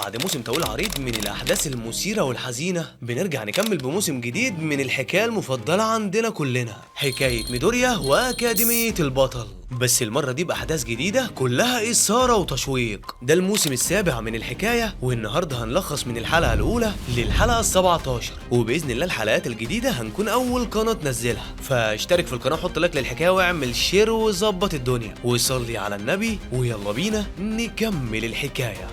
بعد موسم طويل عريض من الأحداث المثيرة والحزينة بنرجع نكمل بموسم جديد من الحكاية المفضلة عندنا كلنا، حكاية ميدوريا وأكاديمية البطل، بس المرة دي بأحداث جديدة كلها إثارة وتشويق. ده الموسم السابع من الحكاية، والنهاردة هنلخص من الحلقة الأولى للحلقة ال17، وبإذن الله الحلقات الجديدة هنكون أول قناة تنزلها، فاشترك في القناة، حط لايك للحكاية واعمل شير وظبط الدنيا وصلي على النبي، ويلا بينا نكمل الحكاية.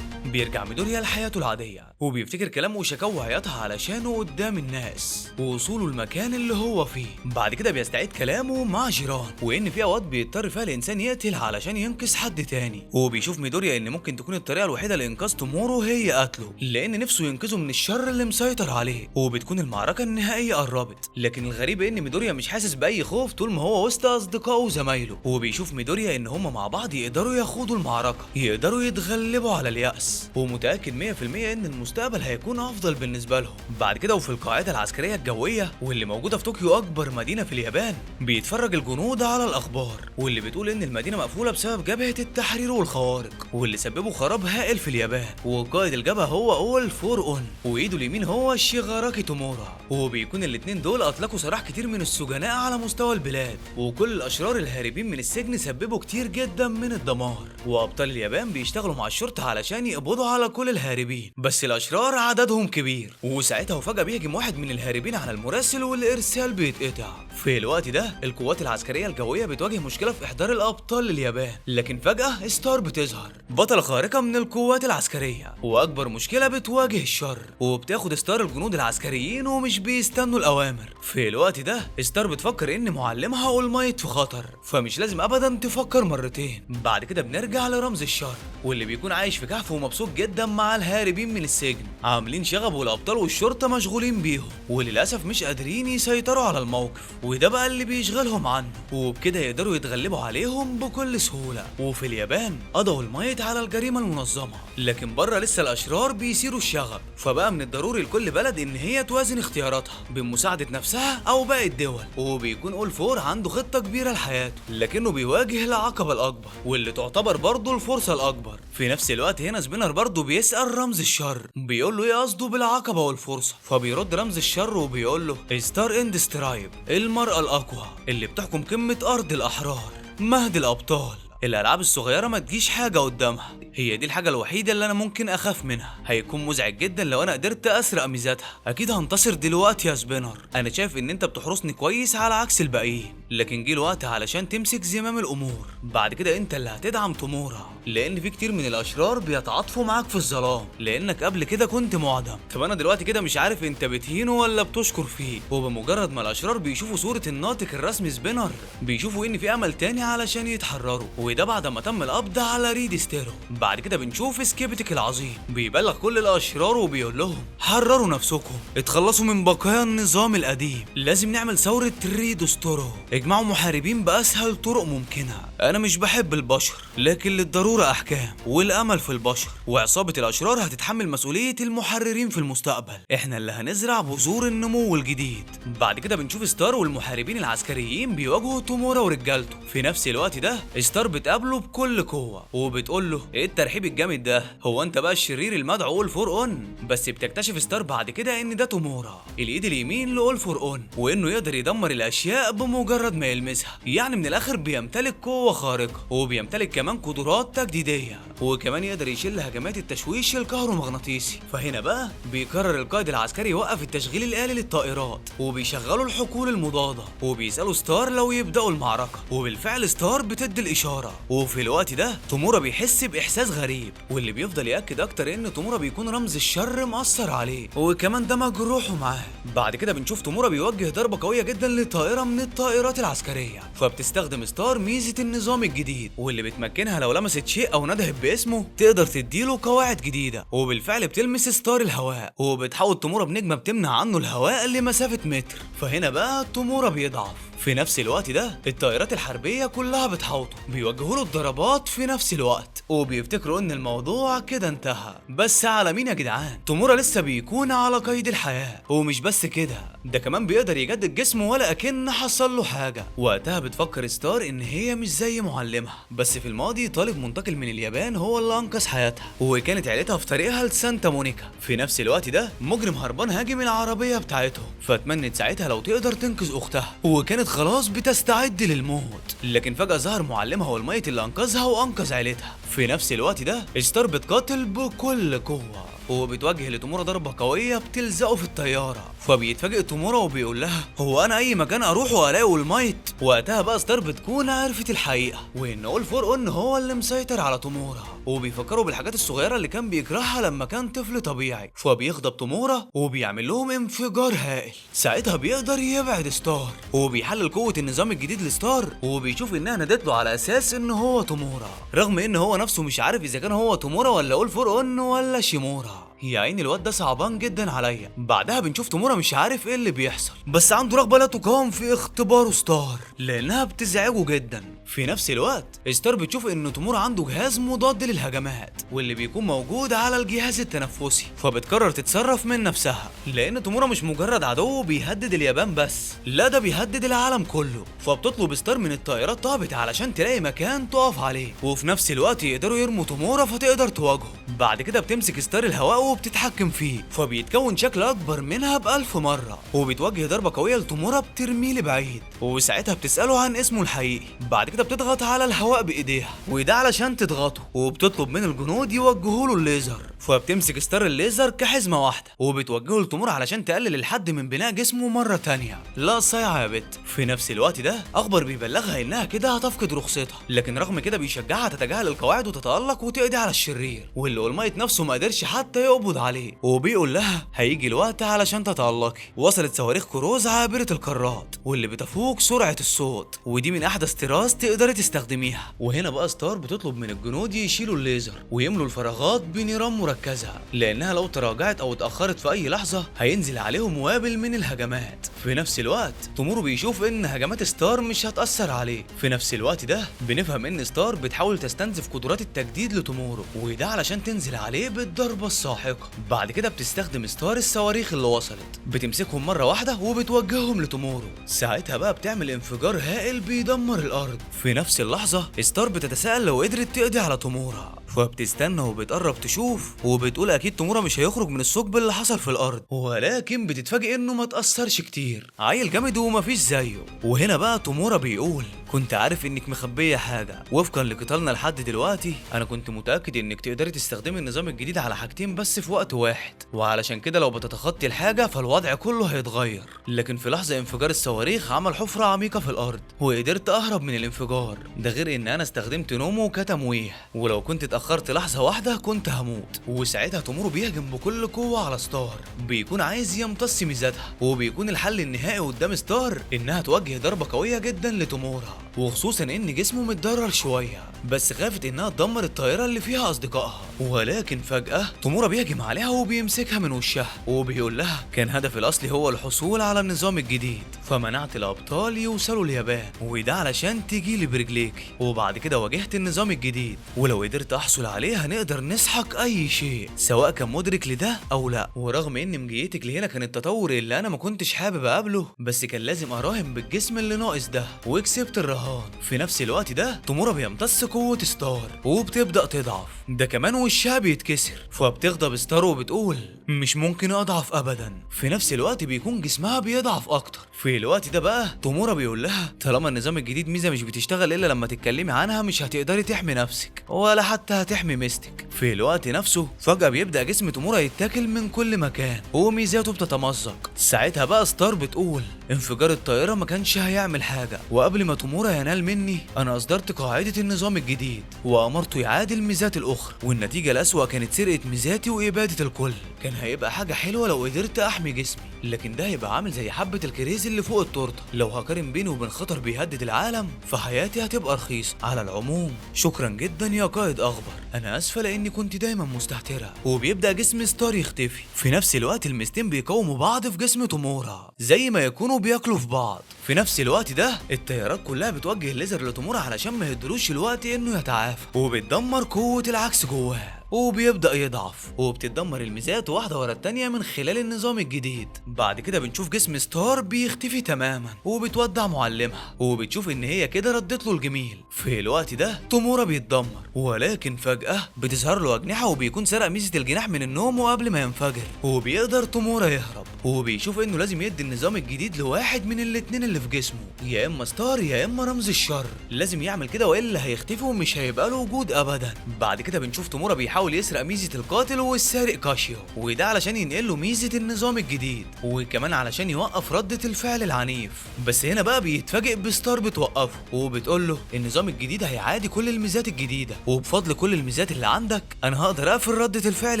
بيرجع ميدوريا لحياته العادية وبيفتكر كلامه وشكاوى وعياطها علشانه قدام الناس ووصوله المكان اللي هو فيه. بعد كده بيستعيد كلامه مع جيران، وان في اوقات بيضطر فيها الانسان يقتل علشان ينقذ حد تاني، وبيشوف ميدوريا ان ممكن تكون الطريقه الوحيده لانقاذ تومورو هي قتله، لان نفسه ينقذه من الشر اللي مسيطر عليه. وبتكون المعركه النهائيه قربت، لكن الغريب ان ميدوريا مش حاسس باي خوف طول ما هو وسط اصدقائه وزمايله. وبيشوف ميدوريا ان هما مع بعض يقدروا يخوضوا المعركه، يقدروا يتغلبوا على اليأس، ومتاكد 100% ان المستقبل هيكون افضل بالنسبه لهم. بعد كده وفي القاعده العسكريه الجويه واللي موجوده في طوكيو اكبر مدينه في اليابان، بيتفرج الجنود على الاخبار واللي بتقول ان المدينه مقفوله بسبب جبهه التحرير والخوارق، واللي سببوا خراب هائل في اليابان. وقائد الجبهه هو اول فور اون، وايده اليمين هو شيغاراكي تومورا. وبيكون الاتنين دول اطلقوا سراح كتير من السجناء على مستوى البلاد، وكل الاشرار الهاربين من السجن سببوا كتير جدا من الدمار. وابطال اليابان بيشتغلوا مع الشرطه علشان يقبضوا على كل الهاربين، بس الاشرار عددهم كبير. وساعتها وفجأة بيهجم واحد من الهاربين على المراسل والارسال بيتقطع. في الوقت ده القوات العسكريه الجويه بتواجه مشكله في احضار الابطال لليابان، لكن فجأة ستار بتظهر، بطلة خارقة من القوات العسكريه، واكبر مشكله بتواجه الشر، وبتاخد ستار الجنود العسكريين ومش بيستنوا الاوامر. في الوقت ده ستار بتفكر ان معلمها اول مايت في خطر، فمش لازم ابدا تفكر مرتين. بعد كده بنرجع لرمز الشر، واللي بيكون عايش في كهف ومبسوط جدا مع الهاربين من السجن، عاملين شغب والابطال والشرطه مشغولين بيهم، وللاسف مش قادرين يسيطروا على الموقف، وده بقى اللي بيشغلهم عنه، وبكده يقدروا يتغلبوا عليهم بكل سهوله. وفي اليابان قضوا الميت على الجريمه المنظمه، لكن بره لسه الاشرار بيثيروا الشغب، فبقى من الضروري لكل بلد ان هي توازن اختياراتها بمساعده نفسها او باقي الدول. وبيكون اول فور عنده خطه كبيره لحياته، لكنه بيواجه العقبه الاكبر واللي تعتبر برضه الفرصه الاكبر. في نفس الوقت هنا سبينر برضه بيسال رمز الشر، بيقول له ايه قصده بالعقبه والفرصه، فبيرد رمز الشر وبيقول له ستار اند سترايب، المرأة الأقوى اللي بتحكم قمة أرض الأحرار، مهد الأبطال. الألعاب الصغيرة ما تجيش حاجة قدامها، هي دي الحاجة الوحيدة اللي أنا ممكن أخاف منها. هيكون مزعج جدا لو أنا قدرت أسرق ميزاتها. أكيد هنتصر دلوقتي يا سبينر، أنا شايف إن أنت بتحرسني كويس على عكس الباقيين، لكن جه الوقت علشان تمسك زمام الأمور. بعد كده أنت اللي هتدعم تومورا، لأن في كتير من الأشرار بيتعاطفوا معاك في الظلام، لأنك قبل كده كنت معدم. طب أنا دلوقتي كده مش عارف أنت بتهينه ولا بتشكر فيه. وبمجرد ما الأشرار بيشوفوا صورة الناطق الرسمي سبينر، بيشوفوا إن في أمل تاني علشان يتحرروا، وده بعد ما تم القبض على ريد ستيرو. بعد كده بنشوف سكيبتك العظيم بيبلغ كل الاشرار وبيقول لهم حرروا نفسكم، اتخلصوا من بقايا النظام القديم، لازم نعمل ثورة ريد ستورو، اجمعوا محاربين باسهل طرق ممكنة. انا مش بحب البشر، لكن للضرورة احكام، والامل في البشر، وعصابة الاشرار هتتحمل مسؤولية المحررين في المستقبل، احنا اللي هنزرع بذور النمو الجديد. بعد كده بنشوف ستار والمحاربين العسكريين بيواجهوا تومورا ورجالته. في نفس الوقت ده ستار بتقابله بكل قوة وبتقول له ايه الترحيب الجامد ده، هو انت بقى الشرير المدعو اول فور اون؟ بس بتكتشف ستار بعد كده ان ده تومورا الايد اليمين لاول فور اون، وانه يقدر يدمر الاشياء بمجرد ما يلمسها، يعني من الاخر بيمتلك قوة خارقة، وبيمتلك كمان قدرات تجديدية، وكمان يقدر يشيل هجمات التشويش الكهرومغناطيسي. فهنا بقى بيقرر القائد العسكري يوقف التشغيل الآلي للطائرات، وبيشغلوا الحقول المضادة، وبيسألوا ستار لو يبدأوا المعركة، وبالفعل ستار بتدي الإشارة. وفي الوقت ده تومورا بيحس بإحساس غريب، واللي بيفضل يأكد أكتر إن تومورا بيكون رمز الشر مأثر عليه، وكمان دمج روحه معاه. بعد كده بنشوف تومورا بيوجه ضربة قوية جدا لطائرة من الطائرات العسكرية، فبتستخدم ستار ميزة النظام الجديد، واللي بتمكنها لو لمست شيء أو ندهت باسمه تقدر تديله قواعد جديدة. وبالفعل بتلمس ستار الهواء، وبتحول تومورا بنجمة بتمنع عنه الهواء لمسافة متر. فهنا بقى تومورا بيضعف. في نفس الوقت ده الطائرات الحربية كلها بتحاوطه، بيوجهوا له الضربات في نفس الوقت، وبيفتكروا ان الموضوع كده انتهى. بس على مين يا جدعان؟ تومورا لسه بيكون على قيد الحياة، ومش بس كده، ده كمان بيقدر يجدد جسمه ولا اكن حصل له حاجة. حاجة. وقتها بتفكر ستار ان هي مش زي معلمها، بس في الماضي طالب منتقل من اليابان هو اللي انقذ حياتها، وكانت عيلتها في طريقها لسانتا مونيكا. في نفس الوقت ده مجرم هربان هاجم العربية بتاعتهم، فتمنت ساعتها لو تقدر تنقذ اختها، وكانت خلاص بتستعد للموت. لكن فجأة ظهر معلمها هو الميت اللي انقذها وانقذ عيلتها. في نفس الوقت ده ستار بتقاتل بكل قوة، وبتوجه لتومورا ضربة قوية بتلزقه في الطيارة. فبيتفاجئ تومورا وبيقول لها هو انا اي مكان اروح والاقي المايت. وقتها بقى ستار بتكون عرفت الحقيقة، وان اول فور اون هو اللي مسيطر على تومورا، وبيفكروا بالحاجات الصغيرة اللي كان بيكرهها لما كان طفل طبيعي. فبيغضب تومورا وبيعمل لهم انفجار هائل. ساعتها بيقدر يبعد ستار، وبيحلل قوة النظام الجديد لستار، وبيشوف انها نادت له على اساس ان هو تومورا، رغم ان هو نفسه مش عارف اذا كان هو تومورا ولا اول فور اون ولا شيمورا. يا عيني الواد ده صعبان جدا عليا. بعدها بنشوف تومورا مش عارف ايه اللي بيحصل، بس عنده رغبه لا تقاوم في اختباره ستار لانها بتزعجه جدا. في نفس الوقت ستار بتشوف ان تومورا عنده جهاز مضاد للهجمات، واللي بيكون موجود على الجهاز التنفسي، فبتقرر تتصرف من نفسها، لان تومورا مش مجرد عدو بيهدد اليابان بس، لا ده بيهدد العالم كله. فبتطلب ستار من الطائرات طابت علشان تلاقي مكان تقف عليه، وفي نفس الوقت يقدروا يرموا تومورا فتقدر تواجهه. بعد كده بتمسك ستار الهواء وبتتحكم فيه، فبيتكون شكل اكبر منها ب1000 مرة، وبتوجه ضربة قوية لتومورا بترميه لبعيد، وساعتها بتسأله عن اسمه الحقيقي. بعد كده بتضغط على الهواء بايديها، وده علشان تضغطه، وبتطلب من الجنود يوجهوا له الليزر. فبتمسك ستار الليزر كحزمة واحدة وبتوجهه لتومورا علشان تقلل الحد من بناء جسمه مرة تانية. لا صايعة يا بت. في نفس الوقت ده اخبر بيبلغها انها كده هتفقد رخصتها، لكن رغم كده بيشجعها تتجاهل القواعد وتتألق وتقضي على الشرير، واللي المايت نفسه ما قدرش حتى يقبض عليه، وبيقول لها هيجي الوقت علشان تتألقي. وصلت صواريخ كروز عابرة القارات واللي بتفوق سرعة الصوت، ودي من احدث طراز تقدري تستخدميها. وهنا بقى ستار بتطلب من الجنود يشيلوا الليزر ويملوا الفراغات بنيران مركزة، لانها لو تراجعت او اتأخرت في اي لحظة هينزل عليهم وابل من الهجمات. في نفس الوقت تومورو بيشوف ان هجمات ستار مش هتأثر عليه. في نفس الوقت ده بنفهم ان ستار بتحاول تستنزف قدرات التجديد لتومورو، وده علشان تنزل عليه بالضربة الساحقة. بعد كده بتستخدم ستار الصواريخ اللي وصلت، بتمسكهم مرة واحدة وبتوجههم لتومورو. ساعتها بقى بتعمل انفجار هائل بيدمر الارض. في نفس اللحظة ستار بتتساءل لو قدرت تقضي على تومورا، فبتستنى وبتقرب تشوف، وبتقول اكيد تومورا مش هيخرج من الثقب اللي حصل في الارض، ولكن بتتفاجئ انه ما تأثرش كتير، عيل جامد ومفيش زيه. وهنا بقى تومورا بيقول كنت عارف انك مخبية حاجة. وفقا لقتالنا لحد دلوقتي انا كنت متأكد انك تقدري تستخدمي النظام الجديد على حاجتين بس في وقت واحد، وعلشان كده لو بتتخطي الحاجة فالوضع كله هيتغير. لكن في لحظة انفجار الصواريخ عمل حفرة عميقة في الارض، وقدرت اهرب من الانفجار. ده غير ان انا استخدمت نومو كتمويه، ولو كنت اتأخرت لحظة واحدة كنت هموت. وساعتها تومورو بيهجم بكل قوة على ستار، بيكون عايز يمتص ميزاتها، وبيكون الحل النهائي قدام ستار انها توجه ضربة قوية جدا لتومورا، وخصوصا ان جسمه متضرر شوية، بس خافت انها تدمر الطائرة اللي فيها اصدقائها. ولكن فجأة تومورا بيهجم عليها وبيمسكها من وشها، وبيقول لها كان هدف الاصلي هو الحصول على النظام الجديد، فمنعت الابطال يوصلوا اليابان، وده علشان تجيلي برجليكي، وبعد كده واجهت النظام الجديد، ولو قدرت احصل عليه هنقدر نسحق اي شيء سواء كان مدرك لده او لا. ورغم ان مجيتك لهنا كان التطور اللي انا ما كنتش حابب اقابله، بس كان لازم اراهن بالجسم اللي ناقص ده، وكسبت الرهان. في نفس الوقت ده تومورا بيمتص قوة ستار وبتبدأ تضعف، ده كمان وشها بيتكسر، فبتغضب ستار وبتقول مش ممكن اضعف ابدا. في نفس الوقت بيكون جسمها بيضعف اكتر. في الوقت ده بقى تومورا بيقول لها طالما النظام الجديد ميزة مش بتشتغل الا لما تتكلمي عنها مش هتقدري تحمي نفسك ولا حتى هتحمي ميستك. في الوقت نفسه فجأة بيبدأ جسم تومورا يتاكل من كل مكان وميزاته بتتمزق. ساعتها بقى ستار بتقول انفجار الطائرة ما كانش هيعمل حاجة، وقبل ما تومورا ينال مني انا اصدرت قاعدة النظام الجديد وامرته يعادل ميزات الاخرى، والنتيجة الاسوأ كانت سرقة ميزاتي وابادة الكل. كان هيبقى حاجة حلوة لو قدرت احمي جسمي، لكن ده هيبقى عامل زي حبة الكريز اللي فوق التورتة. لو هقارن بيني وبين خطر بيهدد العالم فحياتي هتبقى رخيصة. على العموم شكرا جدا يا قائد اخبر، انا اسفة لاني كنت دايما مستهترة. وبيبدأ جسم ستار يختفي. في نفس الوقت الميزتين بيقاوموا بعض في جسم تومورا زي ما يكونوا بياكلوا في بعض. في نفس الوقت ده التيارات كلها بتوجه الليزر لتومورا علشان ما يدروش الوقت انه يتعافى، وبتدمر قوة العكس جواه. وبيبدأ يضعف، وبتتدمر الميزات واحدة ورا التانية من خلال النظام الجديد. بعد كده بنشوف جسم ستار بيختفي تماما، وبتودع معلمها، وبتشوف ان هي كده ردت له الجميل. في الوقت ده تومورا بيتدمر، ولكن فجأة بتظهر له أجنحة، وبيكون سرق ميزة الجناح من النوم وقبل ما ينفجر، وبيقدر تومورا يهرب، وبيشوف انه لازم يدي النظام الجديد لواحد من الاتنين اللي في جسمه، يا اما ستار يا اما رمز الشر. لازم يعمل كده والا هيختفي ومش هيبقى له وجود ابدا. بعد كده بنشوف تومورا بيحاول يسرق ميزة القاتل والسارق كاشيو، وده علشان ينقل له ميزة النظام الجديد، وكمان علشان يوقف ردة الفعل العنيف. بس هنا بقى بيتفاجئ بستار بتوقفه، وبتقول له النظام الجديد هيعادي كل الميزات الجديدة، وبفضل كل الميزات اللي عندك انا هقدر اقفل ردة الفعل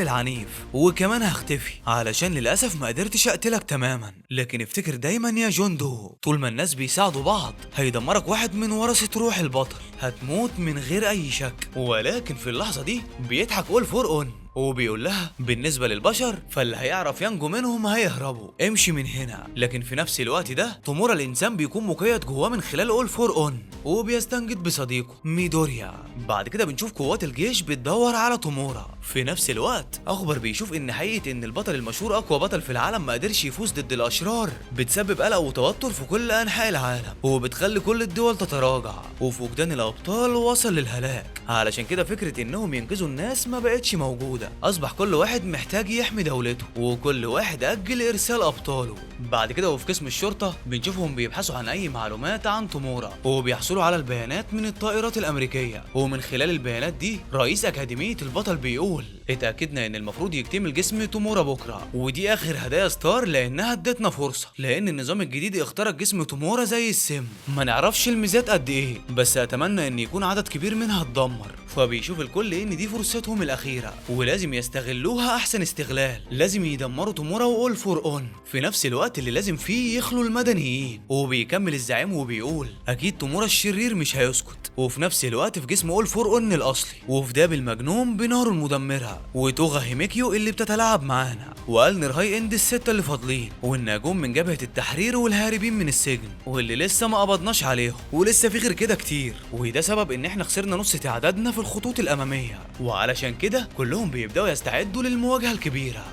العنيف، وكمان هختفي علشان للاسف ما قدرتش اقتلك تماما. لكن افتكر دايما يا جوندو، طول ما الناس بيساعدوا بعض هيدمرك واحد من ورثة روح البطل، هتموت من غير اي شك. ولكن في اللحظة دي بيضحك اول فور اون، وبيقول لها بالنسبة للبشر فاللي هيعرف ينجو منهم هيهربوا، امشي من هنا. لكن في نفس الوقت ده تومورا الانسان بيكون مقيد جواه من خلال اول فور اون، وبيستنجد بصديقه ميدوريا. بعد كده بنشوف قوات الجيش بتدور على تومورا. في نفس الوقت اخبر بيشوف ان حقيقة ان البطل المشهور اقوى بطل في العالم ما قدرش يفوز ضد الاشرار بتسبب قلق وتوتر في كل انحاء العالم، وبتخلي كل الدول تتراجع، وفقدان الابطال وصل للهلاك. علشان كده فكرة انهم ينقذوا الناس ما بقتش موجودة، اصبح كل واحد محتاج يحمي دولته، وكل واحد اجل ارسال ابطاله. بعد كده وفي قسم الشرطة بنشوفهم بيبحثوا عن اي معلومات عن تومورا، وبيحصلوا على البيانات من الطائرات الامريكية، ومن خلال البيانات دي رئيس اكاديمية البطل بيقول اتأكدنا ان المفروض يكتمل جسم تومورا بكرة، ودي اخر هدايا ستار لانها ادتنا فرصة، لان النظام الجديد اخترق جسم تومورا زي السم. ما نعرفش الميزات قد ايه، بس اتمنى ان يكون عدد كبير منها اتدمر. فبيشوف الكل ان دي فرصتهم الاخيرة، ولازم يستغلوها احسن استغلال. لازم يدمروا تومورا واول فور اون في نفس الوقت اللي لازم فيه يخلوا المدنيين. وبيكمل الزعيم وبيقول اكيد تومورا الشرير مش هيسكت، وفي نفس الوقت في جسم اول فور اون الاصلي وفي داب المجنون بناره المدمرة، وتوغا هيميكيو اللي بتتلاعب معانا، والنر هاي اند الستة اللي فاضلين، والناجون من جبهة التحرير والهاربين من السجن واللي لسه ما قبضناش عليهم، ولسه في غير كده كتير. وده سبب ان احنا خسرنا نص تعدادنا في الخطوط الامامية، وعلشان كده كلهم بيبداوا يستعدوا للمواجهة الكبيرة.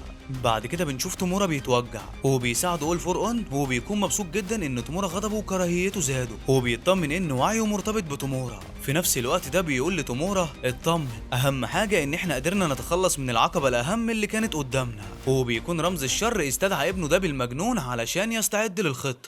بعد كده بنشوف تومورا بيتوجع وبيساعد اول فور اون، وبيكون مبسوط جدا ان تومورا غضبه وكراهيته زادوا، وبيطمن ان وعيه مرتبط بتومورا. في نفس الوقت ده بيقول لتومورا اطمن، اهم حاجه ان احنا قدرنا نتخلص من العقبه الاهم اللي كانت قدامنا. وبيكون رمز الشر استدعى ابنه ده بالمجنون علشان يستعد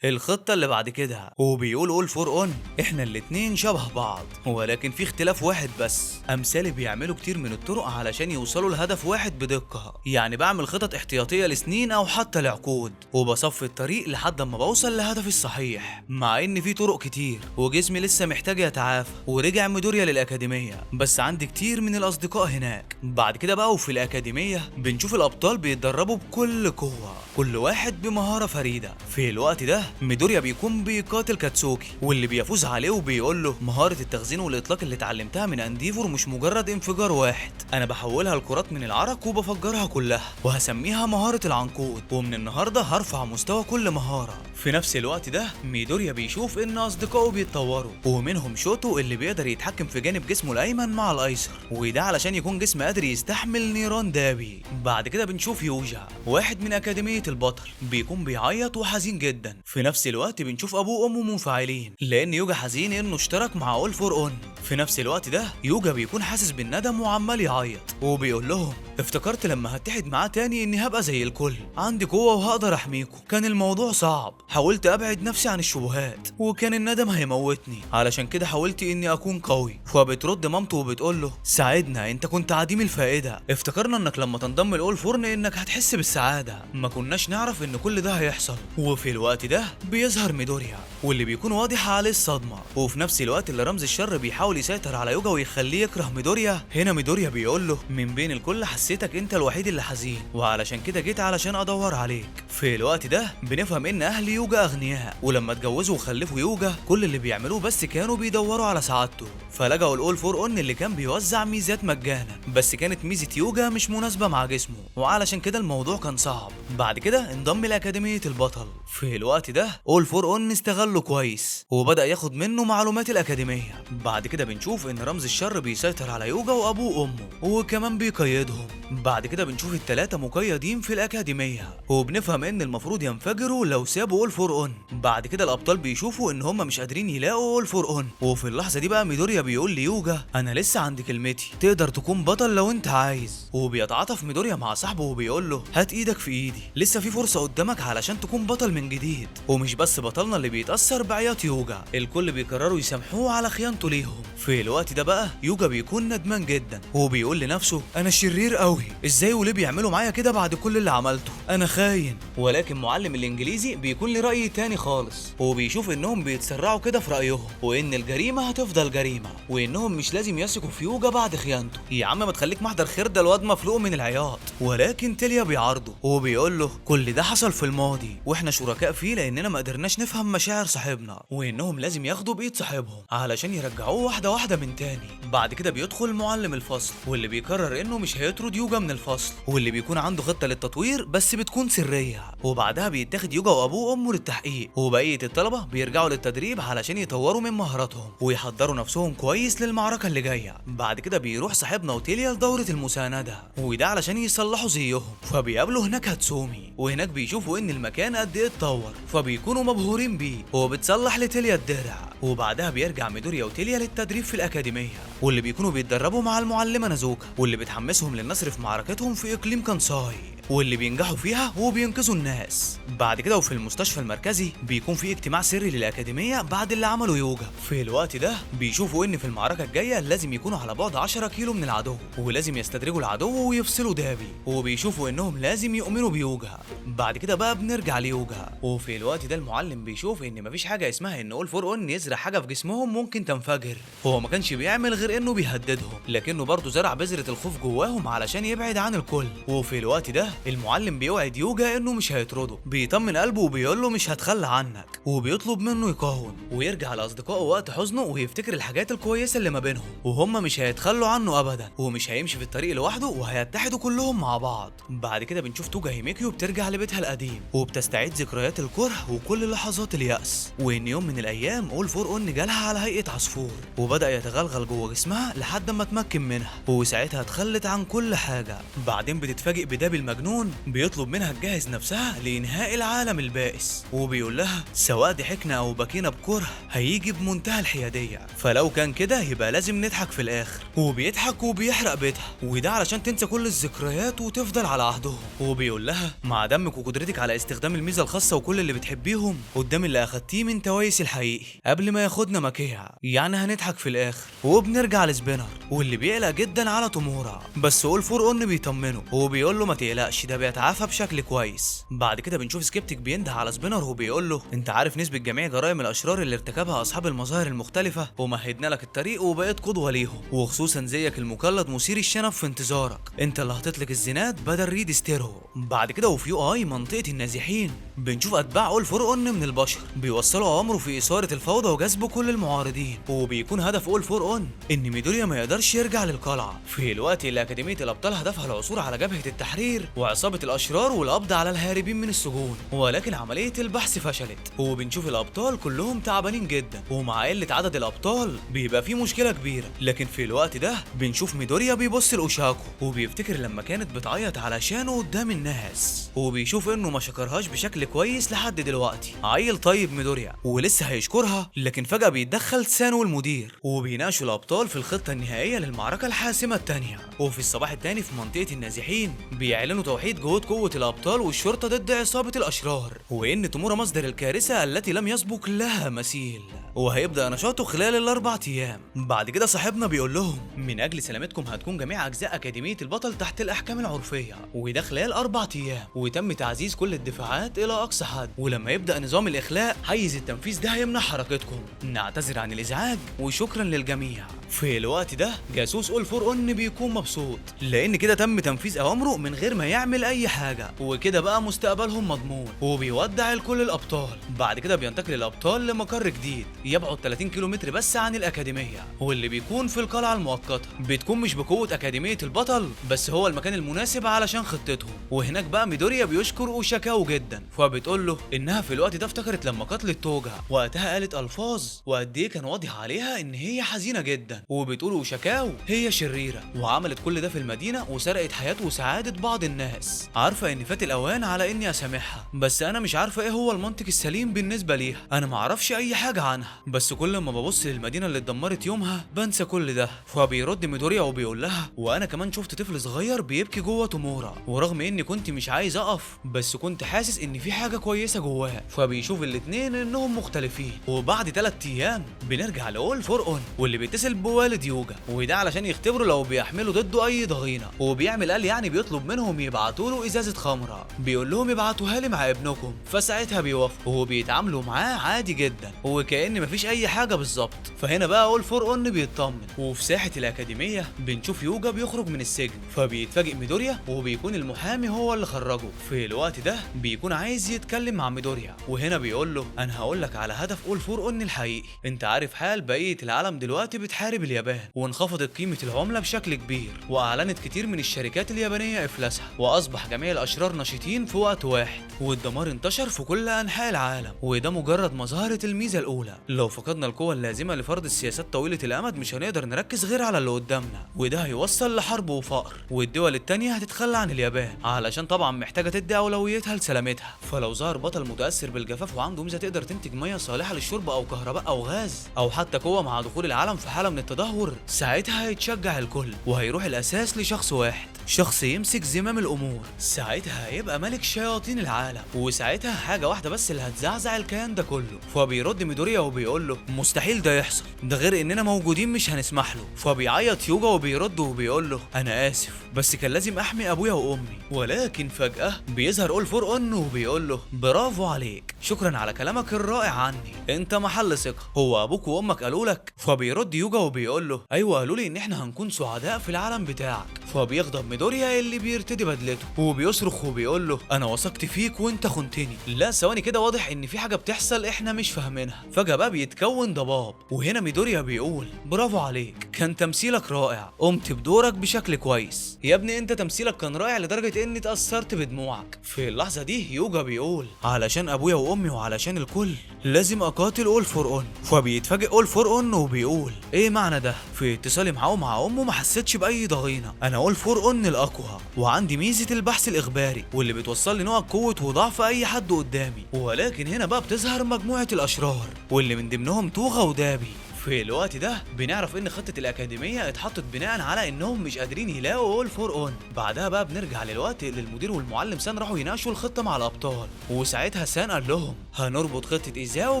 الخطه اللي بعد كده. وبيقول اول فور اون احنا الاتنين شبه بعض، ولكن في اختلاف واحد بس، امثالي بيعملوا كتير من الطرق علشان يوصلوا لهدف واحد بدقه، يعني بعمل خطط احتياطيه لسنين او حتى لعقود، وبصفي الطريق لحد ما بوصل لهدفي الصحيح، مع ان في طرق كتير وجسمي لسه محتاج يتعافى. ورجع ميدوريا للاكاديميه، بس عندي كتير من الاصدقاء هناك. بعد كده بقى وفي الاكاديميه بنشوف الابطال بيتدربوا بكل قوه، كل واحد بمهاره فريده. في الوقت ده ميدوريا بيكون بيقاتل كاتسوكي، واللي بيفوز عليه وبيقول له مهاره التخزين والاطلاق اللي اتعلمتها من انديفور مش مجرد انفجار واحد، انا بحولها لكرات من العرق وبفجرها كلها، وهسميها مهاره العنقود، ومن النهارده هرفع مستوى كل مهاره. في نفس الوقت ده ميدوريا بيشوف ان اصدقائه بيتطوروا، ومنهم شوتو اللي بيقدر يتحكم في جانب جسمه الايمن مع الايسر، وده علشان يكون جسم قادر يستحمل نيران دابي. بعد كده بنشوف يوجا واحد من اكاديميه البطل، بيكون بيعيط وحزين جدا. في نفس الوقت بنشوف ابوه وامه منفعلين لان يوجا حزين انه اشترك مع اول فور اون. في نفس الوقت ده يوجا بيكون حاسس بالندم وعمال يعيط، وبيقول لهم افتكرت لما هتحد معاه تاني اني هبقى زي الكل، عندي قوه وهقدر احميكم، كان الموضوع صعب، حاولت ابعد نفسي عن الشبهات وكان الندم هيموتني، علشان كده حاولت اني اكون قوي. فبترد مامته وبتقول له ساعدنا، انت كنت عديم الفائده، افتكرنا انك لما تنضم لاول فورن انك هتحس بالسعاده، ما كناش نعرف ان كل ده هيحصل. وفي الوقت ده بيظهر ميدوريا واللي بيكون واضح عليه الصدمه، وفي نفس الوقت اللي رمز الشر بيحاول يسيطر على يوجا ويخليه يكره ميدوريا. هنا ميدوريا بيقول له من بين الكل حسيتك انت الوحيد اللي حزين، وعلشان كده جيت علشان ادور عليك. في الوقت ده بنفهم ان اهل يوجا اغنياء، ولما اتجوزوا وخلفوا يوجا كل اللي بيعملوه بس كانوا بيدوروا على سعادته، فلجأوا الاول فور اون اللي كان بيوزع ميزات مجانا، بس كانت ميزة يوجا مش مناسبة مع جسمه، وعلشان كده الموضوع كان صعب. بعد كده انضم لأكاديمية البطل. في الوقت ده اول فور اون استغله كويس وبدأ ياخد منه معلومات الأكاديمية. بعد كده بنشوف ان رمز الشر بيسيطر على يوجا وابوه وامه وكمان بيقيدهم. بعد كده بنشوف الثلاثة مقيدين في الأكاديمية، وبنفهم ان المفروض ينفجروا لو سابوا اول فور اون. بعد كده الابطال بيشوفوا ان هم مش قادرين يلاقوا اول فور اون، وفي اللحظة دي بقى ميدوريا بيقول ليوجا انا لسه عندي كلمتي، تقدر تكون بطل لو انت عايز. وبيتعاطف ميدوريا مع صاحبه وبيقول له هات ايدك في ايدي، لسه في فرصة قدامك علشان تكون بطل من جديد. ومش بس بطلنا اللي بيتأثر بعياط يوجا، الكل بيقرروا يسامحوه على خيانته ليهم. في الوقت ده بقى يوجا بيكون ندمان جدا وبيقول لنفسه انا شرير قوي، ازاي وليه بيعملوا معايا كده بعد كل اللي عملته، انا خاين. ولكن معلم الانجليزي بيكون له رأي تاني خالص، وبيشوف انهم بيتسرعوا كده في رأيهم، وان الجريمة هتفضل جريمة، وانهم مش لازم يثقوا في يوجا بعد خيانته. يا عم ما تخليك محضر خير، ده الواد مفلوق من العياط. ولكن تيليا بيعارضه وبيقول له كل ده حصل في الماضي واحنا شركاء فيه لاننا ما قدرناش نفهم مشاعر صاحبنا، وانهم لازم ياخدوا بايد صاحبهم علشان يرجعوه واحده واحده من تاني. بعد كده بيدخل معلم الفصل واللي بيقرر انه مش هيطرد يوجا من الفصل، واللي بيكون عنده خطه للتطوير بس بتكون سريه. وبعدها بيتاخد يوجا وابوه وامه للتحقيق، وبقيه الطلبه بيرجعوا للتدريب علشان يطوروا من مهاراتهم ويحضروا نفسهم كويس للمعركه اللي جايه. بعد كده بيروح صاحبنا وتيليا لدوره المسانده، وده علشان يصلحوا زيهم. فبيقابلوا هناك هاتسومي، وهناك بيشوفوا ان المكان قد ايه اتطور، فبيكونوا مبهورين بيه وبتصلح لتيليا الدرع. وبعدها بيرجع ميدوريا وتيليا للتدريب في الاكاديميه، واللي بيكونوا بيتدربوا مع المعلمه نازوكا، واللي بتحمسهم للنصر في معركتهم في اقليم كانساي، واللي بينجحوا فيها وبينقذوا الناس. بعد كده وفي المستشفى المركزي بيكون في اجتماع سري للأكاديمية بعد اللي عملوا يوجا. في الوقت ده بيشوفوا ان في المعركة الجاية لازم يكونوا على بعد 10 كيلو من العدو، ولازم يستدرجوا العدو ويفصلوا دابي، وبيشوفوا انهم لازم يؤمنوا بيوجا. بعد كده بقى بنرجع ليوجا، وفي الوقت ده المعلم بيشوف ان مفيش حاجة اسمها ان اول فور اون يزرع حاجة في جسمهم ممكن تنفجر. هو ما كانش بيعمل غير انه بيهددهم، لكنه برضه زرع بذرة الخوف جواهم علشان يبعد عن الكل. وفي الوقت ده المعلم بيوعد يوجا انه مش هيطرده، بيطمن قلبه وبيقول له مش هتخلى عنك، وبيطلب منه يقاوم ويرجع لاصدقائه وقت حزنه ويفتكر الحاجات الكويسه اللي ما بينهم، وهم مش هيتخلوا عنه ابدا، ومش هيمشي في الطريق لوحده وهيتحدوا كلهم مع بعض. بعد كده بنشوف توجا هيميكيو بترجع لبيتها القديم وبتستعيد ذكريات الكره وكل لحظات اليأس، وان يوم من الايام اول فور اون جالها على هيئه عصفور وبدأ يتغلغل جوه جسمها لحد ما اتمكن منها، وساعتها اتخلت عن كل حاجه. بعدين بتتفاجئ بدابي المجنون بيطلب منها تجهز نفسها لإنهاء العالم البائس، وبيقول لها سواء ضحكنا أو بكينا بكره هيجي بمنتهى الحيادية، فلو كان كده يبقى لازم نضحك في الآخر. وبيضحك وبيحرق بيتها، وده علشان تنسى كل الذكريات وتفضل على عهدهم. وبيقول لها مع دمك وقدرتك على استخدام الميزة الخاصة وكل اللي بتحبيهم قدام اللي أخدتيه من تويس الحقيقي قبل ما ياخدنا مكيها، يعني هنضحك في الآخر. وبنرجع لسبينر واللي بيقلق جدا على تومورا، بس اول فور اون بيطمنه وبيقول له ما تقلقش ده بيتعافى بشكل كويس. بعد كده بنشوف سكيبتك بينده على سبينر وبيقول له انت عارف نسبة جميع جرائم الاشرار اللي ارتكبها اصحاب المظاهر المختلفة، ومهدنا لك الطريق وبقيت قدوة ليهم، وخصوصا زيك المقلد مثير الشنف في انتظارك، انت اللي هتطلق الزناد بدل ريد ستيرو. بعد كده وفي يو اي منطقة النازحين بنشوف اتباع اول فور اون من البشر بيوصلوا اوامره في اثارة الفوضى وجذب كل المعارضين، وبيكون هدف اول فور اون ان ميدوريا ما يقدرش يرجع للقلعة. في الوقت اللي اكاديمية الابطال هدفها العثور على جبهة التحرير وعصابة الاشرار والقبض على الهاربين من السجون، ولكن عملية البحث فشلت، وبنشوف الابطال كلهم تعبانين جدا، ومع قلة عدد الابطال بيبقى في مشكلة كبيرة. لكن في الوقت ده بنشوف ميدوريا بيبص لاوشاكو وبيفتكر لما كانت بتعيط علشانه قدام الناس، وبيشوف انه ما شكرهاش بشكل كويس لحد دلوقتي. عيل طيب ميدوريا ولسه هيشكرها، لكن فجأة بيتدخل سانو المدير وبيناقشوا الابطال في الخطة النهائية للمعركة الحاسمة الثانية. وفي الصباح الثاني في منطقة النازحين بيعلنوا توحيد جهود قوة الابطال والشرطة ضد عصابة الاشرار، وان تومورا مصدر الكارثة التي لم يسبق لها مثيل. وهيبدا نشاطه خلال الاربع ايام. بعد كده صاحبنا بيقول لهم من اجل سلامتكم هتكون جميع اجزاء اكاديميه البطل تحت الاحكام العرفيه، وده خلال 4 ايام، وتم تعزيز كل الدفاعات الى اقصى حد، ولما يبدا نظام الاخلاء حيز التنفيذ ده هيمنع حركتكم. نعتذر عن الازعاج وشكرا للجميع. في الوقت ده جاسوس اول فور اون بيكون مبسوط لان كده تم تنفيذ اوامره من غير ما يعمل اي حاجه، وكده بقى مستقبلهم مضمون، وبيودع لكل الابطال. بعد كده بينتقل الابطال لمقر جديد يبعد 30 كيلومتر بس عن الاكاديميه، واللي بيكون في القلعه المؤقته. بتكون مش بقوه اكاديميه البطل، بس هو المكان المناسب علشان خطتهم. وهناك بقى ميدوريا بيشكر اوشاكاو جدا، فبتقول له انها في الوقت ده افتكرت لما قتلت توجا، وقتها قالت الفاظ وقد ايه كان واضح عليها ان هي حزينه جدا، وبتقول اوشاكاو هي شريره وعملت كل ده في المدينه وسرقت حياه وسعاده بعض الناس. عارفه ان فات الاوان على اني اسامحها، بس انا مش عارفه ايه هو المنطق السليم بالنسبه ليها. انا ما اعرفش اي حاجه عنها، بس كل ما ببص للمدينه اللي اتدمرت يومها بنسى كل ده. فبيرد ميدوريا وبيقول لها وانا كمان شفت طفل صغير بيبكي جوه تومورا، ورغم اني كنت مش عايز اقف بس كنت حاسس ان في حاجه كويسه جواه. فبيشوف الاتنين انهم مختلفين. وبعد 3 ايام بنرجع لاول فور اون، واللي بيتصل بوالد يوجا، وده علشان يختبروا لو بيحملوا ضده اي ضغينه. وبيعمل قال يعني بيطلب منهم يبعتوا له ازازه خمره، بيقول لهم ابعتوها لي مع ابنكم، فساعتها بيوافقوا وبيتعاملوا معاه عادي جدا وكأن مفيش اي حاجه بالظبط. فهنا بقى اول فور اون بيطمن. وفي ساحه الاكاديميه بنشوف يوجا بيخرج من السجن، فبيتفاجئ ميدوريا وبيكون المحامي هو اللي خرجه. في الوقت ده بيكون عايز يتكلم مع ميدوريا، وهنا بيقول له انا هقول لك على هدف اول فور اون الحقيقي. انت عارف حال بقيه العالم دلوقتي بتحارب اليابان، وانخفضت قيمه العمله بشكل كبير، واعلنت كتير من الشركات اليابانيه افلاسها، واصبح جميع الاشرار نشيطين في وقت واحد، والدمار انتشر في كل انحاء العالم. وده مجرد مظاهره الميزه الاولى. لو فقدنا القوه اللازمه لفرض السياسات طويله الامد مش هنقدر نركز غير على اللي قدامنا، وده هيوصل لحرب وفقر، والدول التانيه هتتخلى عن اليابان علشان طبعا محتاجه تدي اولويتها لسلامتها. فلو ظهر بطل متاثر بالجفاف وعنده ميزه تقدر تنتج ميه صالحه للشرب او كهرباء او غاز او حتى قوه مع دخول العالم في حاله من التدهور، ساعتها هيتشجع الكل وهيروح الاساس لشخص واحد، شخص يمسك زمام الامور. ساعتها هيبقى ملك شياطين العالم، وساعتها حاجه واحده بس اللي هتزعزع الكيان ده كله. فبيرد ميدوريا وبيقول له مستحيل ده يحصل، ده غير اننا موجودين مش هنسمح له. فبيعيط يوجا وبيرد وبيقول له انا اسف بس كان لازم احمي ابويا وامي. ولكن فجاه بيظهر اول فور اون وبيقول له برافو عليك، شكرا على كلامك الرائع عني، انت محل ثقه. هو ابوك وامك قالوا لك؟ فبيرد يوجا وبيقول له ايوه قالوا لي ان احنا هنكون سعداء في العالم بتاعك. فبيغضب ميدوريا اللي بيرتدي بدلته وبيصرخ وبيقول له انا وثقت فيك وانت خنتني. لا ثواني كده، واضح ان في حاجه بتحصل احنا مش فاهمينها. فجاه بقى بيتكون ضباب، وهنا ميدوريا بيقول برافو عليك، كان تمثيلك رائع، قمت بدورك بشكل كويس يا ابني، انت تمثيلك كان رائع لدرجه اني اتاثرت بدموعك. في اللحظه دي يوجا بيقول علشان ابويا وامي وعلشان الكل لازم اقاتل اول فور اون. فبيتفاجئ اول فور اون وبيقول ايه معنى ده؟ في اتصالي معاه ومع امه ما حسيتش باي ضغينه، انا اول فور اون الاقوى وعندي ميزه البحث الاخباري واللي بتوصل لي نقط قوه وضعف اي حد قدامي. ولكن هنا بقى بتظهر مجموعه الاشرار واللي من ضمنهم توغا ودابي. في الوقت ده بنعرف ان خطه الاكاديميه اتحطت بناء على انهم مش قادرين يلاقوا اول فور اون. بعدها بقى بنرجع للوقت اللي المدير والمعلم سان راحوا يناقشوا الخطه مع الابطال، وساعتها سان قال لهم هنربط خطه ايزاو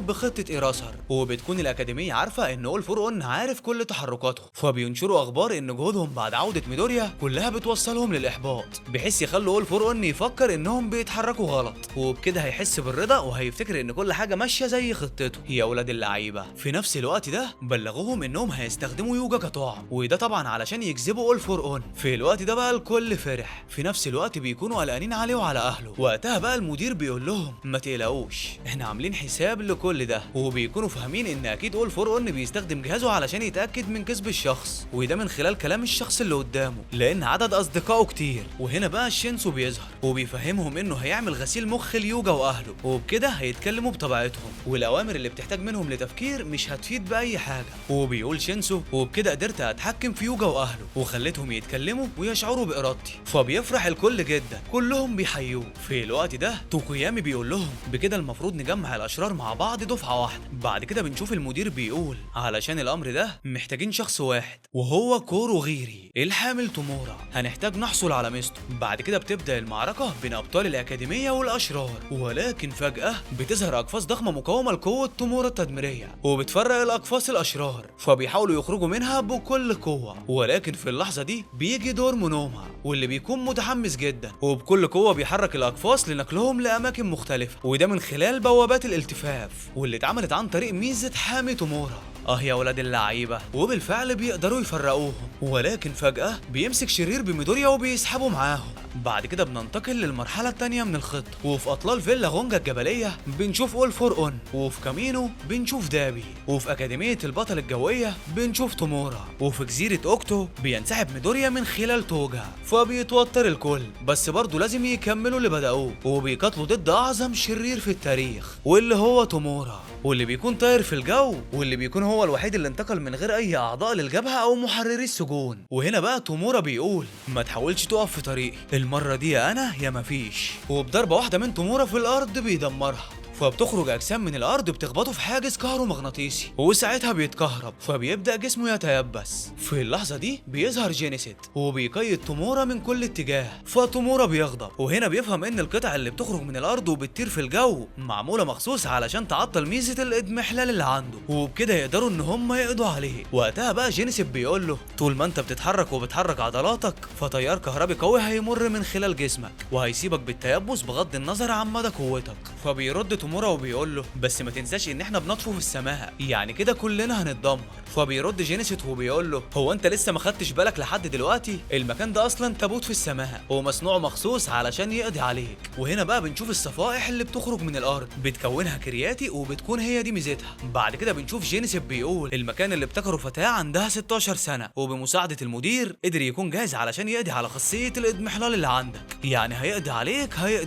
بخطه ايراسر، وبتكون الاكاديميه عارفه ان اول فور اون عارف كل تحركاتهم. فبينشروا اخبار ان جهودهم بعد عوده ميدوريا كلها بتوصلهم للاحباط، بحيث يخلوا اول فور اون يفكر انهم بيتحركوا غلط، وبكده هيحس بالرضا وهيفتكر ان كل حاجه ماشيه زي خطته. يا ولاد اللعيبه في نفس الوقت ده بلغوهم انهم هيستخدموا يوجا كطعم، وده طبعا علشان يجذبوا اول فور اون. في الوقت ده بقى الكل فرح، في نفس الوقت بيكونوا قلقانين عليه وعلى اهله. وقتها بقى المدير بيقول لهم ما تقلقوش احنا عاملين حساب لكل ده، وبيكونوا فاهمين ان اكيد اول فور اون بيستخدم جهازه علشان يتاكد من كذب الشخص، وده من خلال كلام الشخص اللي قدامه لان عدد اصدقائه كتير. وهنا بقى الشينسو بيظهر وبيفهمهم انه هيعمل غسيل مخ ليوجا واهله، وبكده هيتكلموا بطبيعتهم، والاوامر اللي بتحتاج منهم لتفكير مش هتفيد باي حاجه. وبيقول شينسو وبكده قدرت اتحكم في يوجا واهله وخليتهم يتكلموا ويشعروا بارادتي. فبيفرح الكل جدا، كلهم بيحيوه. في الوقت ده توكويامي بيقول لهم بكده المفروض نجمع الاشرار مع بعض دفعه واحده. بعد كده بنشوف المدير بيقول علشان الامر ده محتاجين شخص واحد وهو كورو غيري الحامل تومورا، هنحتاج نحصل على ميزته. بعد كده بتبدا المعركه بين ابطال الاكاديميه والاشرار، ولكن فجاه بتظهر اقفاص ضخمه مقاومه لقوه تومورا التدميريه وبتفرق الاقفاص الاشرار، فبيحاولوا يخرجوا منها بكل قوه. ولكن في اللحظه دي بيجي دور مونوما واللي بيكون متحمس جدا وبكل قوه بيحرك الاقفاص لنقلهم لاماكن مختلفه، وده من خلال بوابات الالتفاف واللي اتعملت عن طريق ميزه حامي تومورا. يا ولاد اللعيبه، وبالفعل بيقدروا يفرقوهم. ولكن فجاه بيمسك شرير بميدوريا وبيسحبوا معاهم. بعد كده بننتقل للمرحله الثانيه من الخطه، وفي اطلال فيلا غونجا الجبليه بنشوف اول فور اون، وفي كامينو بنشوف دابي، وفي اكاديميه البطل الجويه بنشوف تومورا، وفي جزيره اوكتو بينسحب ميدوريا من خلال توجا. فبيتوتر الكل، بس برضه لازم يكملوا اللي بدأوه وبيقاتلوا ضد اعظم شرير في التاريخ واللي هو تومورا، واللي بيكون طاير في الجو، واللي بيكون هو الوحيد اللي انتقل من غير اي اعضاء للجبهه او محرري السجون. وهنا بقى تومورا بيقول ما تحاولش تقف في طريقي، المره دي يا انا يا مفيش. وبضربه واحده من تومورا في الارض بيدمرها، فبتخرج اجسام من الارض بتخبطه في حاجز كهرومغناطيسي وساعتها بيتكهرب، فبيبدا جسمه يتيبس. في اللحظه دي بيظهر جينيسيت وبيقيد تومورا من كل اتجاه، فتومورا بيغضب. وهنا بيفهم ان القطع اللي بتخرج من الارض وبتطير في الجو معموله مخصوص علشان تعطل ميزه الاضمحلال اللي عنده، وبكده يقدروا ان هم يقضوا عليه. وقتها بقى جينيسيت بيقول له طول ما انت بتتحرك وبتحرك عضلاتك فتيار كهربي قوي هيمر من خلال جسمك وهيسيبك بالتيبس بغض النظر عن مدى قوتك. فبيرد تومورا وبيقول له بس ما تنساش ان احنا بنطفو في السماء، يعني كده كلنا هنتدمر. فبيرد جينيسيت وبيقول له هو انت لسه ما خدتش بالك لحد دلوقتي؟ المكان ده اصلا تابوت في السماء ومصنوع مخصوص علشان يقضي عليك. وهنا بقى بنشوف الصفائح اللي بتخرج من الارض بتكونها كرياتي وبتكون هي دي ميزتها. بعد كده بنشوف جينيسيت بيقول المكان اللي ابتكره فتاة عندها 16 سنه وبمساعده المدير قدر يكون جاهز علشان يقضي على خاصيه الاضمحلال اللي عندك، يعني هيقضي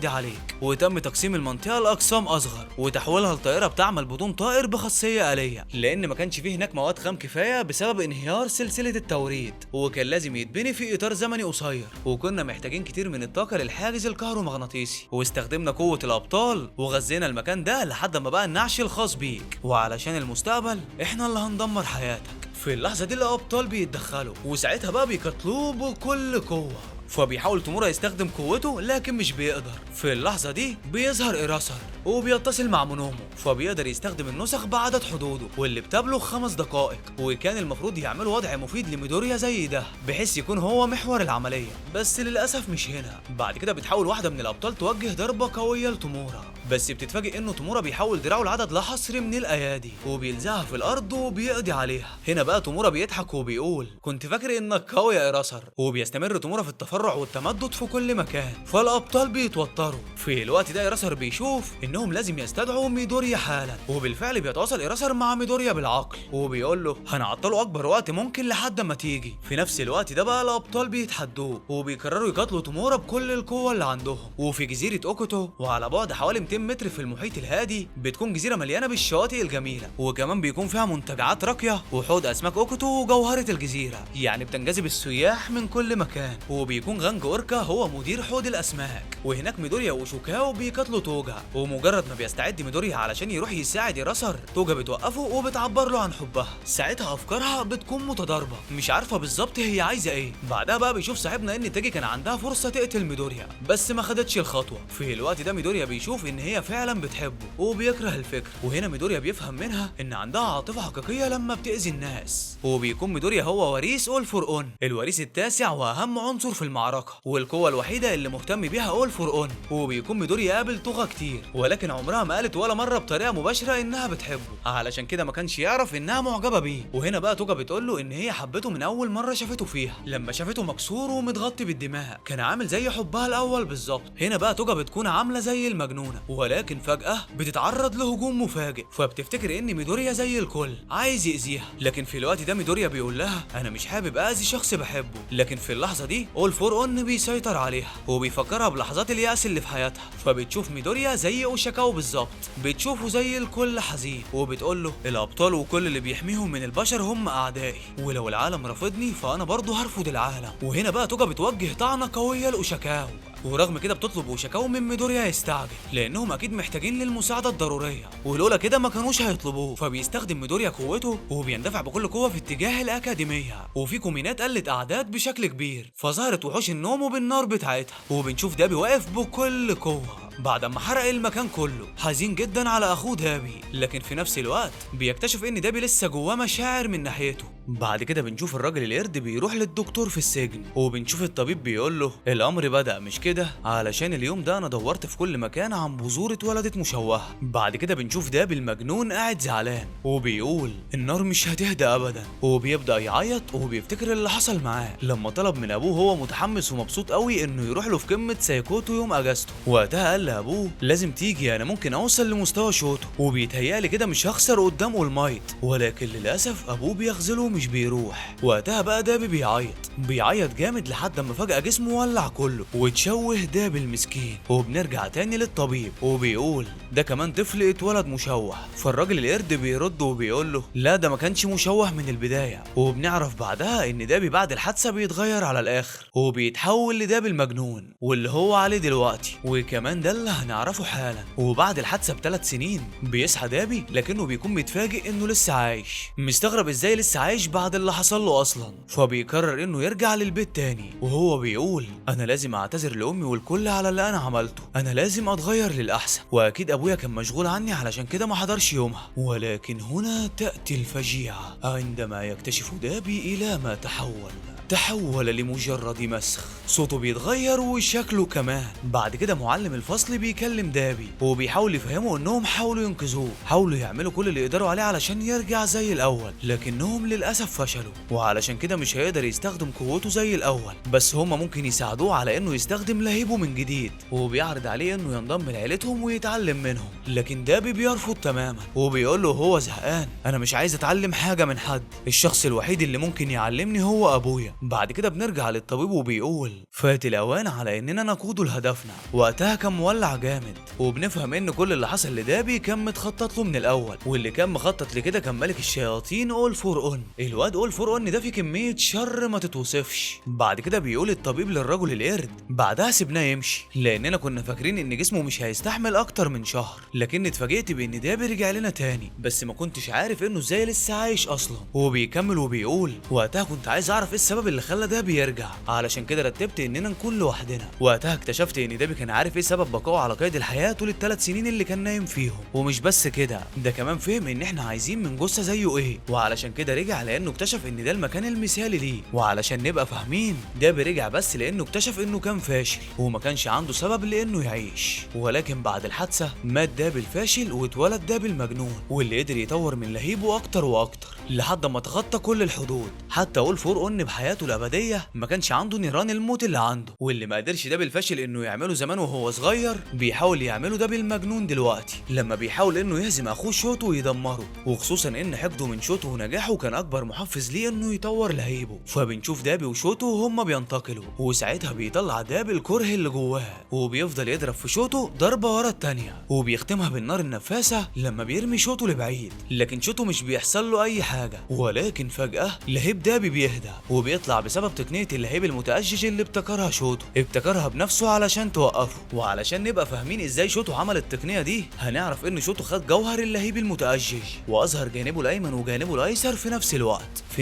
عليك. وتم تقسيم المنطقه لاقسام اصغر وتحويلها لطائره بتعمل بدون طائر بخاصيه آلية، لان ما كانش فيه هناك مواد خام كفايه بسبب انهيار سلسله التوريد، وكان لازم يتبني في اطار زمني قصير، وكنا محتاجين كتير من الطاقه للحاجز الكهرومغناطيسي، واستخدمنا قوه الابطال وغذينا المكان ده لحد ما بقى النعش الخاص بيك، وعلشان المستقبل احنا اللي هندمر حياتك. في اللحظه دي الابطال بيتدخلوا وساعتها بقى بيقتلوه بكل قوه، فبيحاول تومورا يستخدم قوته لكن مش بيقدر. في اللحظة دي بيظهر إيراسر وبيتصل مع مونومو، فبيقدر يستخدم النسخ بعدد حدوده واللي بتبلغ 5 دقائق، وكان المفروض يعملوا وضع مفيد لميدوريا زي ده بحيث يكون هو محور العملية، بس للأسف مش هنا. بعد كده بتحاول واحدة من الأبطال توجه ضربة قوية لتومورا، بس بتتفاجئ إنه تومورا بيحول دراعه لعدد لا حصر من الأيادي وبيلزقها في الأرض وبيقضي عليها. هنا بقى تومورا بيضحك وبيقول كنت فاكر إنك قوي يا إيراسر، وبيستمر تومورا في التفرع والتمدد في كل مكان، فالابطال بيتوتروا. في الوقت ده إيراسر بيشوف انهم لازم يستدعوا ميدوريا حالا، وبالفعل بيتواصل إيراسر مع ميدوريا بالعقل وبيقول له هنعطله اكبر وقت ممكن لحد ما تيجي. في نفس الوقت ده بقى الابطال بيتحدوه وبيقرروا يقاتلوا تومورا بكل القوه اللي عندهم. وفي جزيره اوكوتو وعلى بعد حوالي 200 متر في المحيط الهادي بتكون جزيره مليانه بالشواطئ الجميله، وكمان بيكون فيها منتجعات راقيه وحوض اسماك اوكوتو وجوهره الجزيره، يعني بتنجذب السياح من كل مكان. وبيكون غانج اوركا هو مدير حوض الاسماك، وهناك ميدوريا وشوكاو بيقاتلوا توجا، ومجرد ما بيستعد ميدوريا علشان يروح يساعد إيراسر توجا بتوقفه وبتعبر له عن حبها. ساعتها افكارها بتكون متضاربه مش عارفه بالظبط هي عايزه ايه. بعدها بقى بيشوف صاحبنا ان تاجي كان عندها فرصه تقتل ميدوريا بس ما خدتش الخطوه. في الوقت ده ميدوريا بيشوف ان هي فعلا بتحبه وبيكره الفكره، وهنا ميدوريا بيفهم منها ان عندها عاطفه حقيقيه لما بتأذي الناس. وبيكون ميدوريا هو وريث اول فور اون، الوريث التاسع واهم عنصر في المعركه والقوه الوحيده اللي مهتم بيها اول فور اون. وبيكون ميدوريا قابل توغا كتير ولكن عمرها ما قالت ولا مره بطريقه مباشره انها بتحبه، علشان كده ما كانش يعرف انها معجبه بيه. وهنا بقى توغا بتقول له ان هي حبته من اول مره شافته فيها، لما شافته مكسور ومتغطي بالدماء كان عامل زي حبها الاول بالظبط. هنا بقى توغا بتكون عامله زي المجنونه، ولكن فجاه بتتعرض لهجوم مفاجئ، فبتفتكر ان ميدوريا زي الكل عايز يأذيها. لكن في الوقت ده ميدوريا بيقول لها انا مش حابب اذي شخص بحبه. لكن في اللحظه دي اول فور اون بيسيطر عليها وبيفكرها بلحظات اليأس اللي في حياتها، حياتها. فبتشوف ميدوريا زي اوشاكاوا بالظبط، بتشوفه زي الكل حزين، وبتقول له الابطال وكل اللي بيحميهم من البشر هم اعدائي، ولو العالم رفضني فانا برضه هرفض العالم. وهنا بقى توجا بتوجه طعنه قويه لاوشاكاوا، ورغم كده بتطلب اوشاكاوا من ميدوريا يستعجل، لانهم اكيد محتاجين للمساعده الضروريه، ولولا كده ما كانوش هيطلبوه. فبيستخدم ميدوريا قوته وبيندفع بكل قوه في اتجاه الاكاديميه، وفي كومينات قلت اعداد بشكل كبير، فظهرت وحوش النوم وبالنار بتاعتها، وبنشوف دابي واقف بكل قوه بعد ما حرق المكان كله، حزين جدا على اخوه دابي. لكن في نفس الوقت بيكتشف ان دابي لسه جواه مشاعر من ناحيته. بعد كده بنشوف الراجل القرد بيروح للدكتور في السجن، وبنشوف الطبيب بيقول له الامر بدأ مش كده، علشان اليوم ده انا دورت في كل مكان عن بذور اتولدت مشوهه. بعد كده بنشوف دابي المجنون قاعد زعلان وبيقول النار مش هتهدى ابدا، وبيبدأ يعيط وبيفتكر اللي حصل معاه لما طلب من ابوه، هو متحمس ومبسوط قوي انه يروح له في قمه سايكوتو يوم اجازته. وقتها قال لابوه لازم تيجي، انا ممكن اوصل لمستوى شوتو، وبيتهيألي كده مش هخسر قدام اول مايت. ولكن للاسف ابوه بيخذله مش بيروح. وقتها بقى دابي بيعيط جامد لحد اما فجأة جسمه ولع كله وتشوه دابي المسكين. وبنرجع تاني للطبيب وبيقول ده كمان طفل اتولد مشوه. فالراجل القرد بيرد وبيقول له لا ده ما كانش مشوه من البداية. وبنعرف بعدها ان دابي بعد الحادثة بيتغير على الاخر وبيتحول لدابي المجنون واللي هو عليه دلوقتي، وكمان ده اللي هنعرفه حالا. وبعد الحادثة ب3 سنين بيصحى دابي لكنه بيكون متفاجئ انه لسه عايش، مستغرب ازاي لسه عايش بعد اللي حصل له اصلا. فبيقرر انه يرجع للبيت تاني، وهو بيقول انا لازم اعتذر لامي والكل على اللي انا عملته، انا لازم اتغير للاحسن، واكيد ابويا كان مشغول عني علشان كده ما حضرش يومها. ولكن هنا تأتي الفجيعة عندما يكتشف دابي الى ما تحول لمجرد مسخ، صوته بيتغير وشكله كمان. بعد كده معلم الفصل بيكلم دابي وبيحاول يفهمه انهم حاولوا ينقذوه، حاولوا يعملوا كل اللي يقدروا عليه علشان يرجع زي الاول، لكنهم للاسف فشلوا، وعلشان كده مش هيقدر يستخدم قوته زي الاول. بس هما ممكن يساعدوه على انه يستخدم لهيبه من جديد، وبيعرض عليه انه ينضم لعيلتهم ويتعلم منهم. لكن دابي بيرفض تماما وبيقول له هو زهقان، انا مش عايز اتعلم حاجه من حد، الشخص الوحيد اللي ممكن يعلمني هو ابويا. بعد كده بنرجع للطبيب وبيقول فات الاوان على اننا نقود لهدفنا، وقتها كان مولع جامد. وبنفهم ان كل اللي حصل لدابي كان متخطط له من الاول، واللي كان مخطط لكده كان ملك الشياطين اول فور اون. الواد اول فور اون ده فيه كميه شر ما تتوصفش. بعد كده بيقول الطبيب للرجل القرد بعدها سيبناه يمشي لاننا كنا فاكرين ان جسمه مش هيستحمل اكتر من شهر، لكن اتفاجئت بان دابي رجع لنا تاني، بس ما كنتش عارف انه ازاي لسه عايش اصلا. وبيكمل وبيقول وقتها كنت عايز اعرف ايه السبب اللي خلى دابي يرجع، علشان كده رتبت اننا نكون لوحدنا. وقتها اكتشفت ان دابي كان عارف ايه سبب بقائه على قيد الحياه طول ال3 سنين اللي كان نايم فيهم، ومش بس كده ده كمان فهم ان احنا عايزين من جثه زيه ايه، وعلشان كده رجع لانه اكتشف ان ده المكان المثالي ليه. وعلشان نبقى فاهمين دابي رجع بس لانه اكتشف انه كان فاشل وما كانش عنده سبب لانه يعيش. ولكن بعد الحادثه مات دابي الفاشل واتولد دابي المجنون، واللي قدر يطور من لهيبه اكتر واكتر لحد ما تخطى كل الحدود. حتى اول فور اون بحياته الابديه ما كانش عنده نيران الموت اللي عنده، واللي ما قدرش دابي الفاشل انه يعمله زمان وهو صغير بيحاول يعمله دابي المجنون دلوقتي لما بيحاول انه يهزم اخوه شوتو ويدمره، وخصوصا ان حقده من شوتو ونجاحه كان اكبر محفز ليه انه يطور لهيبه. فبنشوف دابي وشوتو وهما بينتقلوا، وساعتها بيطلع دابي الكره اللي جواه وبيفضل يضرب في شوتو ضربه ورا التانيه، وبيختمها بالنار النفاثه لما بيرمي شوتو لبعيد. لكن شوتو مش بيحصل له اي حاجه، ولكن فجاه لهيب دابي بيهدى وبيطلع بسبب تقنيه اللهيب المتأجج اللي ابتكرها شوتو، ابتكرها بنفسه علشان توقفه. وعلشان نبقى فاهمين ازاي شوتو عمل التقنيه دي هنعرف ان شوتو خد جوهر اللهيب المتأجج واظهر جانبه الايمن وجانبه الايسر في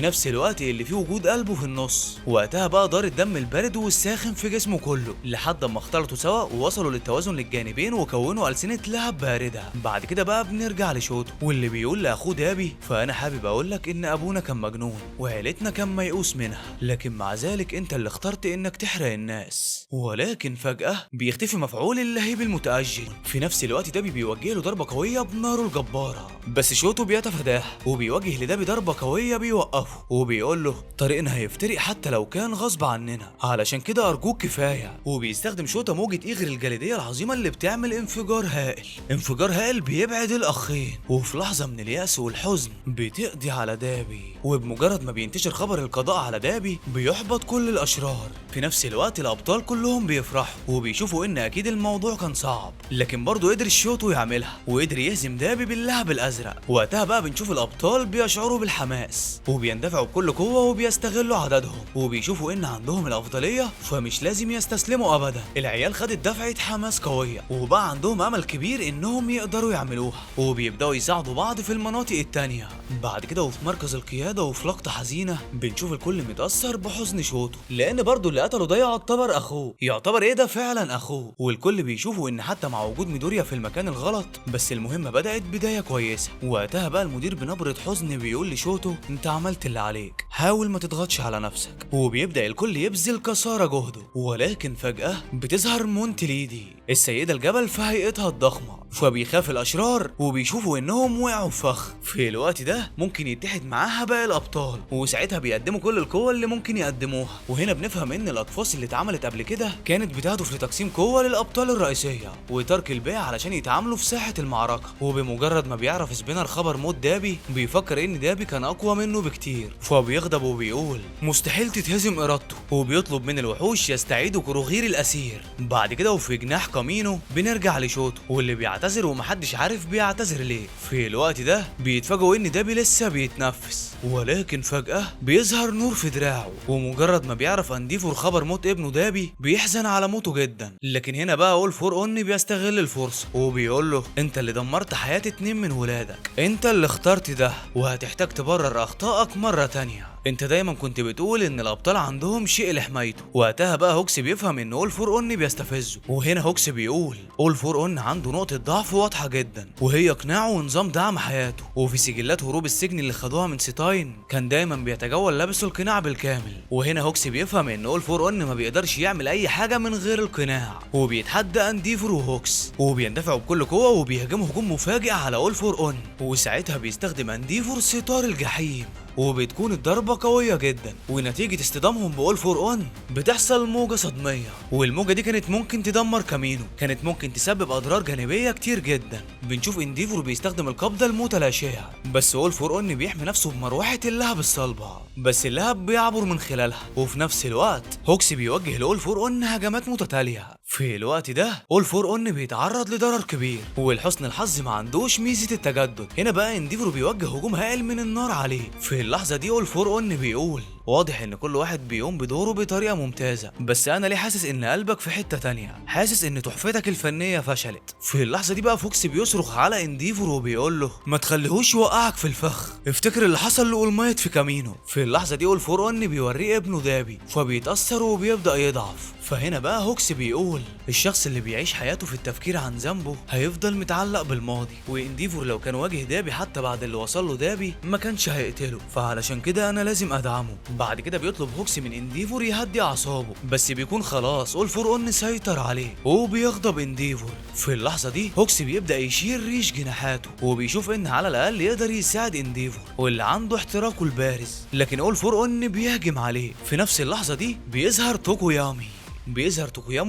نفس الوقت اللي فيه وجود قلبه في النص. وقتها بقى دار الدم البارد والساخن في جسمه كله لحد ما اختلطوا سوا ووصلوا للتوازن للجانبين وكونوا ألسنة لهب بارده. بعد كده بقى بنرجع لشوتو واللي بيقول لاخوه دابي فانا حابب اقول لك ان ابونا كان مجنون وعيلتنا كان ميؤوس منها، لكن مع ذلك انت اللي اخترت انك تحرق الناس. ولكن فجأة بيختفي مفعول اللهيب المتأجج. في نفس الوقت دابي بيوجه له ضربة قوية بناره الجبارة، بس شوتو بيتفاداها وبيوجه لدابي ضربة قوية بيوقفه وبيقول له طريقنا هيفترق حتى لو كان غصب عننا، علشان كده ارجوك كفاية. وبيستخدم شوتو موجة ايغر الجليدية العظيمة اللي بتعمل انفجار هائل، انفجار هائل بيبعد الاخين، وفي لحظه من اليأس والحزن بتقضي على دابي، وبمجرد ما بينتشر خبر القضاء على دابي بيحبط كل الاشرار. في نفس الوقت الابطال كلهم بيفرحوا وبيشوفوا ان اكيد الموضوع كان صعب، لكن برضه قدر شوتو يعملها وقدر يهزم دابي باللهب الازرق. وقتها بقى بنشوف الابطال بيشعروا بالحماس وبيندفعوا بكل قوه وبيستغلوا عددهم وبيشوفوا ان عندهم الافضليه، فمش لازم يستسلموا ابدا. العيال خدت دفعه حماس قويه وبقى عندهم امل كبير انهم يقدروا يعملوها، وبيبداوا يساعدوا بعض في المناطق التانيه. بعد كده وفي مركز القياده وفي لقطه حزينه بنشوف الكل متاثر بحزن شوتو، لان برضه اللي قتله ده يعتبر اخوه. يعتبر ايه ده؟ فعلا اخوه. والكل بيشوفوا ان حتى مع وجود ميدوريا في المكان الغلط بس المهمه بدات بدايه كويسه. وقتها بقى المدير بنبره حزن بيقول لشوتو انت عملت اللي عليك، حاول ما تضغطش على نفسك. وبيبدا الكل يبذل كسارة جهده، ولكن فجاه بتظهر مونتليدي السيده الجبل في هيئتها الضخمه، فبيخاف الاشرار وبيشوفوا انهم وقعوا في فخ. في الوقت ده ممكن يتحد معاها باقي الابطال، وساعتها بيقدموا كل القوه اللي ممكن يقدموها. وهنا بنفهم ان الاقفاص اللي اتعملت قبل كده كانت بتهدف لتقسيم قوه للابطال الرئيسيه وترك الباقي علشان يتعاملوا في ساحه المعركه. وبمجرد ما بيعرف سبينر خبر موت دابي بيفكر ان دابي كان اقوى منه بكتير، فبيغضب وبيقول مستحيل تتهزم ارادته، وبيطلب من الوحوش يستعيدوا كروغير الاسير. بعد كده وفي جناح كامينو بنرجع لشوتو واللي بيعتذر ومحدش عارف بيعتذر ليه. في الوقت ده بيتفاجئوا ان دابي لسه بيتنفس، ولكن فجأة بيظهر نور في دراعه، ومجرد ما بيعرف انديفور خبر موت ابنه دابي بيحزن على موته جدا. لكن هنا بقى اول فور اون بيستغل الفرصة وبيقول له انت اللي دمرت حياة 2 من ولادك، انت اللي اخترت ده وهتحتاج تبرر اخطائك مرة تانية. انت دايما كنت بتقول ان الابطال عندهم شيء لحمايته. وقتها بقى هوكس بيفهم ان اول فور اون بيستفزه، وهنا هوكس بيقول اول فور اون عنده نقطة ضعف واضحة جدا وهي اقناعه ونظام دعم حياته. وفي سجلات هروب السجن اللي خدوها من ستاين كان دايما بيتجول لابس القناع بالكامل. وهنا هوكس بيفهم ان اول فور اون ما بيقدرش يعمل اي حاجة من غير القناع، وبيتحدى انديفور وهوكس وبيندفعوا بكل قوة وبيهاجموا هجوم مفاجئ على اول فور اون. وساعتها بيستخدم انديفور ستار الجحيم وبتكون الضربة قوية جدا، ونتيجة اصطدامهم بأول فور اون بتحصل موجة صدمية، والموجة دي كانت ممكن تدمر كامينو، كانت ممكن تسبب أضرار جانبية كتير جدا. بنشوف انديفور بيستخدم القبضة المتلاشية، بس أول فور اون بيحمي نفسه بمروحة اللهب الصلبة، بس اللهب بيعبر من خلالها. وفي نفس الوقت هوكس بيوجه لأول فور اون هجمات متتالية. في الوقت ده أول فور اون بيتعرض لضرر كبير، ولحسن الحظ ما عندوش ميزة التجدد. هنا بقى انديفور بيوجه هجوم هائل من النار عليه. في اللحظة دي أول فور اون بيقول واضح ان كل واحد بيقوم بدوره بطريقة ممتازة، بس انا ليه حاسس ان قلبك في حتة تانية، حاسس ان تحفتك الفنية فشلت. في اللحظة دي بقى فوكس بيصرخ على انديفور وبيقول له ما تخليهوش يوقعك في الفخ، افتكر اللي حصل لأولمايت في كامينو. في اللحظة دي أول فور اون بيوريه ابنه دابي فبيتأثر وبيبدأ يضعف. فهنا بقى هوكس بيقول الشخص اللي بيعيش حياته في التفكير عن ذنبه هيفضل متعلق بالماضي، وانديفور لو كان واجه دابي حتى بعد اللي وصل له دابي ما كانش هيقتله، فعلشان كده انا لازم ادعمه. بعد كده بيطلب هوكس من انديفور يهدي اعصابه، بس بيكون خلاص اول فور اون سيطر عليه وبيغضب انديفور. في اللحظه دي هوكس بيبدا يشيل ريش جناحاته وبيشوف ان على الاقل يقدر يساعد انديفور واللي عنده احتراقه البارز، لكن اول فور اون بيهجم عليه. في نفس اللحظه دي بيظهر توكويامو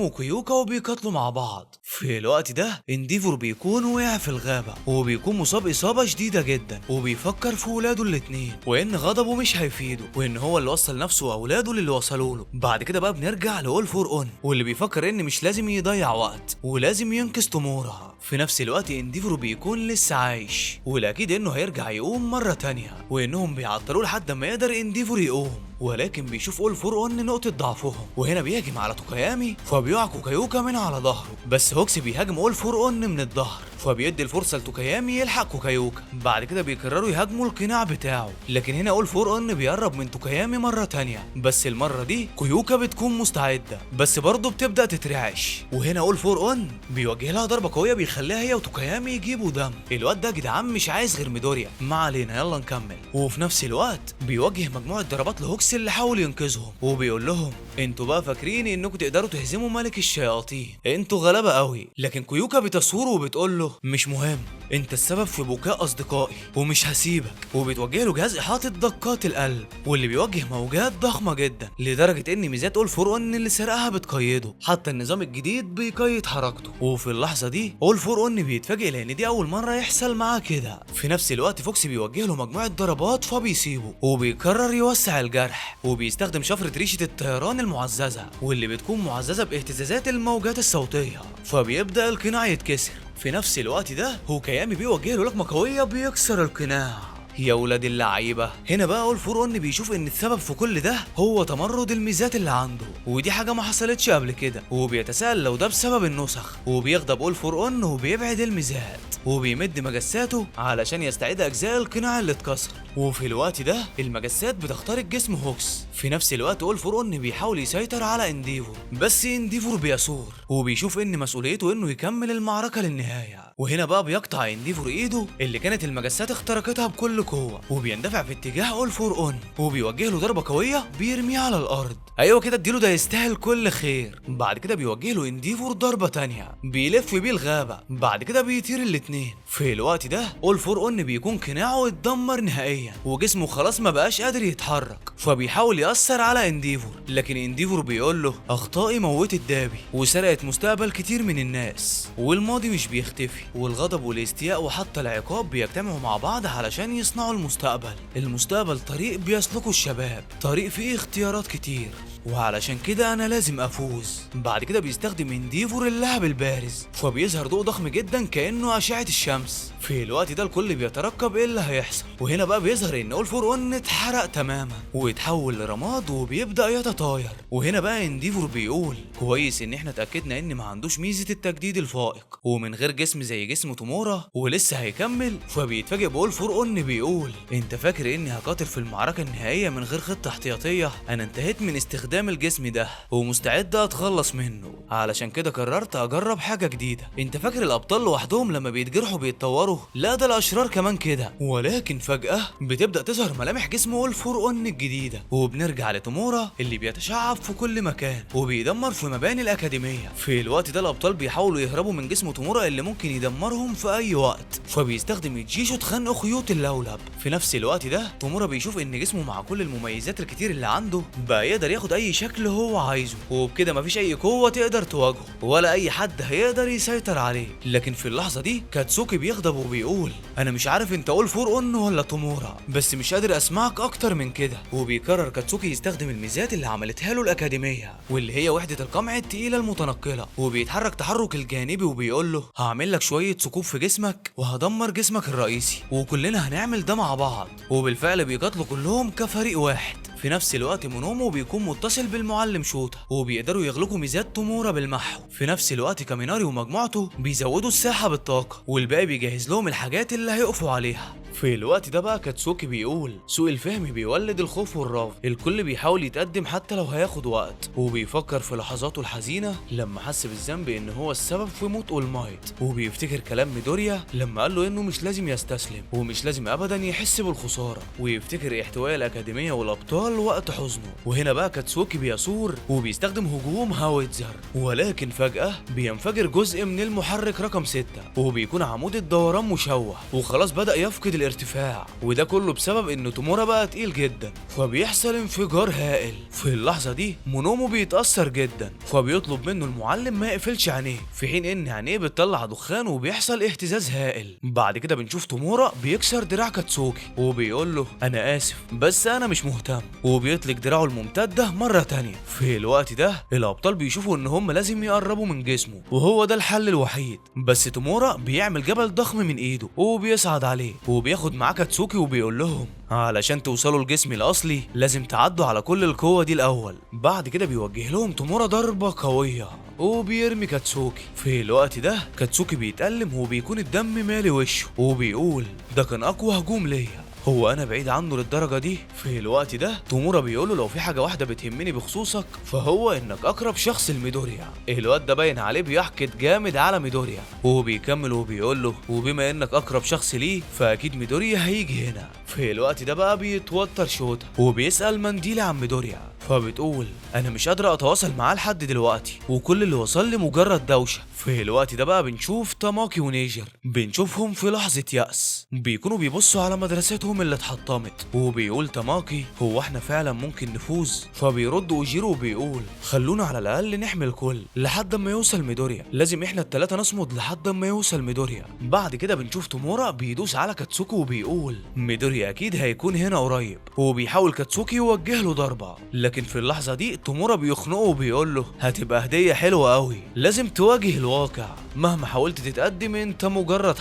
وكيوكا وبيقاتلوا مع بعض. في الوقت ده انديفور بيكون وقع في الغابة وبيكون مصاب إصابة شديدة جدا، وبيفكر في ولاده الاتنين وإن غضبه مش هيفيده وإن هو اللي وصل نفسه وأولاده للي وصلوا له. بعد كده بقى بنرجع لأول فور اون واللي بيفكر إن مش لازم يضيع وقت ولازم ينقذ تومورا. في نفس الوقت انديفور بيكون لسه عايش والأكيد إنه هيرجع يقوم مرة تانية، وإنهم بيعطلوه لحد ما يقدر انديفور يقوم، ولكن بيشوف أول فور اون نقطة ضعفهم. وهنا بيهجم على توكايامي فبيقع كوكايوكا من على ظهره، بس هوكس بيهاجم أول فور اون من الظهر فبيدي الفرصة لتوكايامي يلحق كوكايوكا. بعد كده بيقرروا يهاجموا القناع بتاعه، لكن هنا أول فور اون بيقرب من توكايامي مرة تانية، بس المرة دي كويوكا بتكون مستعدة بس برضه بتبدأ تترعش. وهنا أول فور اون بيوجه لها ضربة قوية بيخليها هي وتوكايامي يجيبوا دم. الواد ده يا جدعان مش عايز غير ميدوريا، ما علينا يلا نكمل. وفي نفس الوقت بيوجه مجموعة ضربات لهوكس اللي حاول ينقذهم وبيقول لهم انتوا بقى فاكرين انكم تقدروا تهزموا ملك الشياطين، انتوا غلابة قوي. لكن كويوكا بتصوره وبتقول له مش مهم، انت السبب في بكاء اصدقائي ومش هسيبك. وبتوجه له جهاز احاطه دقات القلب واللي بيوجه موجات ضخمه جدا لدرجه ان ميزات اول فور اون اللي سرقها بتقيده. حتى النظام الجديد بيقيد حركته. وفي اللحظه دي اول فور اون بيتفاجئ لان دي اول مره يحصل معاه كده. في نفس الوقت فوكس بيوجه له مجموعه ضربات فبيسيبه وبيقرر يوسع الجرح وبيستخدم شفره ريشه الطيران المعززه واللي بتكون معززه باهتزازات الموجات الصوتيه، فبيبدا القناع يتكسر. في نفس الوقت ده هوكايامي بيوجه له لقمه قويه بيكسر القناع. يا ولاد اللعيبه، هنا بقى اول فور اون بيشوف ان السبب في كل ده هو تمرد الميزات اللي عنده، ودي حاجه ما حصلتش قبل كده، وبيتساءل لو ده بسبب النسخ. وبيغضب اول فور اون وبيبعد الميزات وبيمد مجساته علشان يستعيد اجزاء القناع اللي اتكسر. وفي الوقت ده المجسات بتخترق جسم هوكس. في نفس الوقت اول فور اون بيحاول يسيطر على انديفور، بس انديفور بيثور وبيشوف ان مسؤوليته انه يكمل المعركه للنهايه. وهنا بقى بيقطع انديفور ايده اللي كانت المجسات اخترقتها بكل قوه وبيندفع في اتجاه اول فور اون وبيوجه له ضربه قويه بيرميها على الارض. ايوه كده اديله، ده يستاهل كل خير. بعد كده بيوجه له انديفور ضربه تانية بيلف بيه الغابه. بعد كده بيطير الاتنين. في الوقت ده اول فور اون بيكون قناعه اتدمر نهائيا وجسمه خلاص ما بقاش قادر يتحرك، فبيحاول يأثر على انديفور، لكن انديفور بيقول له اخطائي موتت دابي وسرقت مستقبل كتير من الناس، والماضي مش بيختفي، والغضب والاستياء وحتى العقاب بيجتمعوا مع بعض علشان يصنعوا المستقبل. المستقبل طريق بيسلكه الشباب، طريق فيه اختيارات كتير، وعلشان كده انا لازم افوز. بعد كده بيستخدم انديفور اللهب البارز فبيظهر ضوء ضخم جدا كانه اشعه الشمس. في الوقت ده الكل بيترقب ايه اللي هيحصل، وهنا بقى بيظهر ان اول فور اون اتحرق تماما ويتحول لرماد وبيبدا يتطاير. وهنا بقى انديفور بيقول كويس ان احنا اتاكدنا ان ما عندوش ميزه التجديد الفائق ومن غير جسم زي جسم تومورا ولسه هيكمل. فبيتفاجئ باول فور اون بيقول انت فاكر اني هقاتل في المعركه النهائيه من غير خطه احتياطيه؟ انا انتهيت من استخدام الجسم ده ومستعد اتخلص منه، علشان كده قررت اجرب حاجه جديده. انت فاكر الابطال لوحدهم لما بيتجرحوا بيتطوروا؟ لا، ده الاشرار كمان كده. ولكن فجاه بتبدا تظهر ملامح جسم اول فور اون الجديده وبنرجع لتومورا اللي بيتشعب في كل مكان وبيدمر في مباني الاكاديميه. في الوقت ده الابطال بيحاولوا يهربوا من جسم تومورا اللي ممكن يدمرهم في اي وقت، فبيستخدم الجيشو تخنق خيوط اللولب. في نفس الوقت ده تومورا بيشوف ان جسمه مع كل المميزات الكتير اللي عنده بقى يقدر ياخد اي شكل هو عايزه، وبكده مفيش اي قوه تقدر تواجهه ولا اي حد هيقدر يسيطر عليه. لكن في اللحظه دي كاتسوكي بيغضب وبيقول انا مش عارف انت اول فور اون ولا تومورا، بس مش قادر اسمعك اكتر من كده. وبيقرر كاتسوكي يستخدم الميزات اللي عملتها له الاكاديميه واللي هي وحده القمع التقيله المتنقله، وبيتحرك تحرك الجانبي وبيقول له هعمل لك شويه ثقوب في جسمك وهدمر جسمك الرئيسي وكلنا هنعمل ده مع بعض. وبالفعل بيقاتلوا كلهم كفريق واحد. في نفس الوقت مونومو بيكون متصل بالمعلم شوتا وبيقدروا يغلقوا ميزات تومورا بالمحو. في نفس الوقت كاميناري ومجموعته بيزودوا الساحه بالطاقه والباقي بيجهز لهم الحاجات اللي هيقفوا عليها. في الوقت ده بقى كاتسوكي بيقول سوء الفهم بيولد الخوف والرفض، الكل بيحاول يتقدم حتى لو هياخد وقت، وبيفكر في لحظاته الحزينه لما حس بالذنب ان هو السبب في موت اول مايت، وبيفتكر كلام ميدوريا لما قال له انه مش لازم يستسلم ومش لازم ابدا يحس بالخساره، ويفتكر احتواء الاكاديميه والابطال وقت حزنه. وهنا بقى كاتسوكي بيثور وبيستخدم هجوم هاويتزر، ولكن فجاه بينفجر جزء من المحرك رقم 6 وبيكون عمود الدوران مشوه وخلاص بدا يفقد الارتفاع، وده كله بسبب ان تومورا بقى تقيل جدا، فبيحصل انفجار هائل. في اللحظه دي مونومو بيتاثر جدا فبيطلب منه المعلم ما يقفلش عينيه، في حين ان عينيه بتطلع دخان وبيحصل اهتزاز هائل. بعد كده بنشوف تومورا بيكسر دراع كاتسوكي وبيقول له انا اسف بس انا مش مهتم، وبيطلق دراعه الممتده مره تانية. في الوقت ده الابطال بيشوفوا ان هم لازم يقربوا من جسمه وهو ده الحل الوحيد، بس تومورا بيعمل جبل ضخم من ايده وبيصعد عليه وبياخد معاه كاتسوكي وبيقول لهم علشان توصلوا للجسم الاصلي لازم تعدوا على كل القوه دي الاول. بعد كده بيوجه لهم تومورا ضربه قويه وبيرمي كاتسوكي. في الوقت ده كاتسوكي بيتألم وبيكون الدم مالي وشه وبيقول ده كان اقوى هجوم ليا، هو انا بعيد عنه للدرجه دي؟ في الوقت ده تومورا بيقوله لو في حاجه واحده بتهمني بخصوصك فهو انك اقرب شخص لميدوريا. الواد ده باين عليه بيحقد جامد على ميدوريا، وبيكمل وبيقول له وبما انك اقرب شخص ليه فاكيد ميدوريا هيجي هنا. في الوقت ده بقى بيتوتر شوتا وبيسأل منديلي عن ميدوريا، فبتقول انا مش قادره اتواصل معاه لحد دلوقتي وكل اللي وصل لي مجرد دوشه. في الوقت ده بقى بنشوف تاماكي ونيجر، بنشوفهم في لحظة يأس بيكونوا بيبصوا على مدرستهم اللي اتحطمت، وبيقول تاماكي هو احنا فعلا ممكن نفوز؟ فبيرد اوجيرو وبيقول خلونا على الاقل نحمي الكل لحد ما يوصل ميدوريا، لازم احنا التلاتة نصمد لحد ما يوصل ميدوريا. بعد كده بنشوف تومورا بيدوس على كاتسوكي وبيقول ميدوريا اكيد هيكون هنا قريب، وبيحاول كاتسوكي يوجه له ضربة، لكن في اللحظة دي تومورا بيخنقه وبيقول له هتبقى هدية حلوة قوي، لازم تواجه الواقع، مهما حاولت تتقدم انت مجرد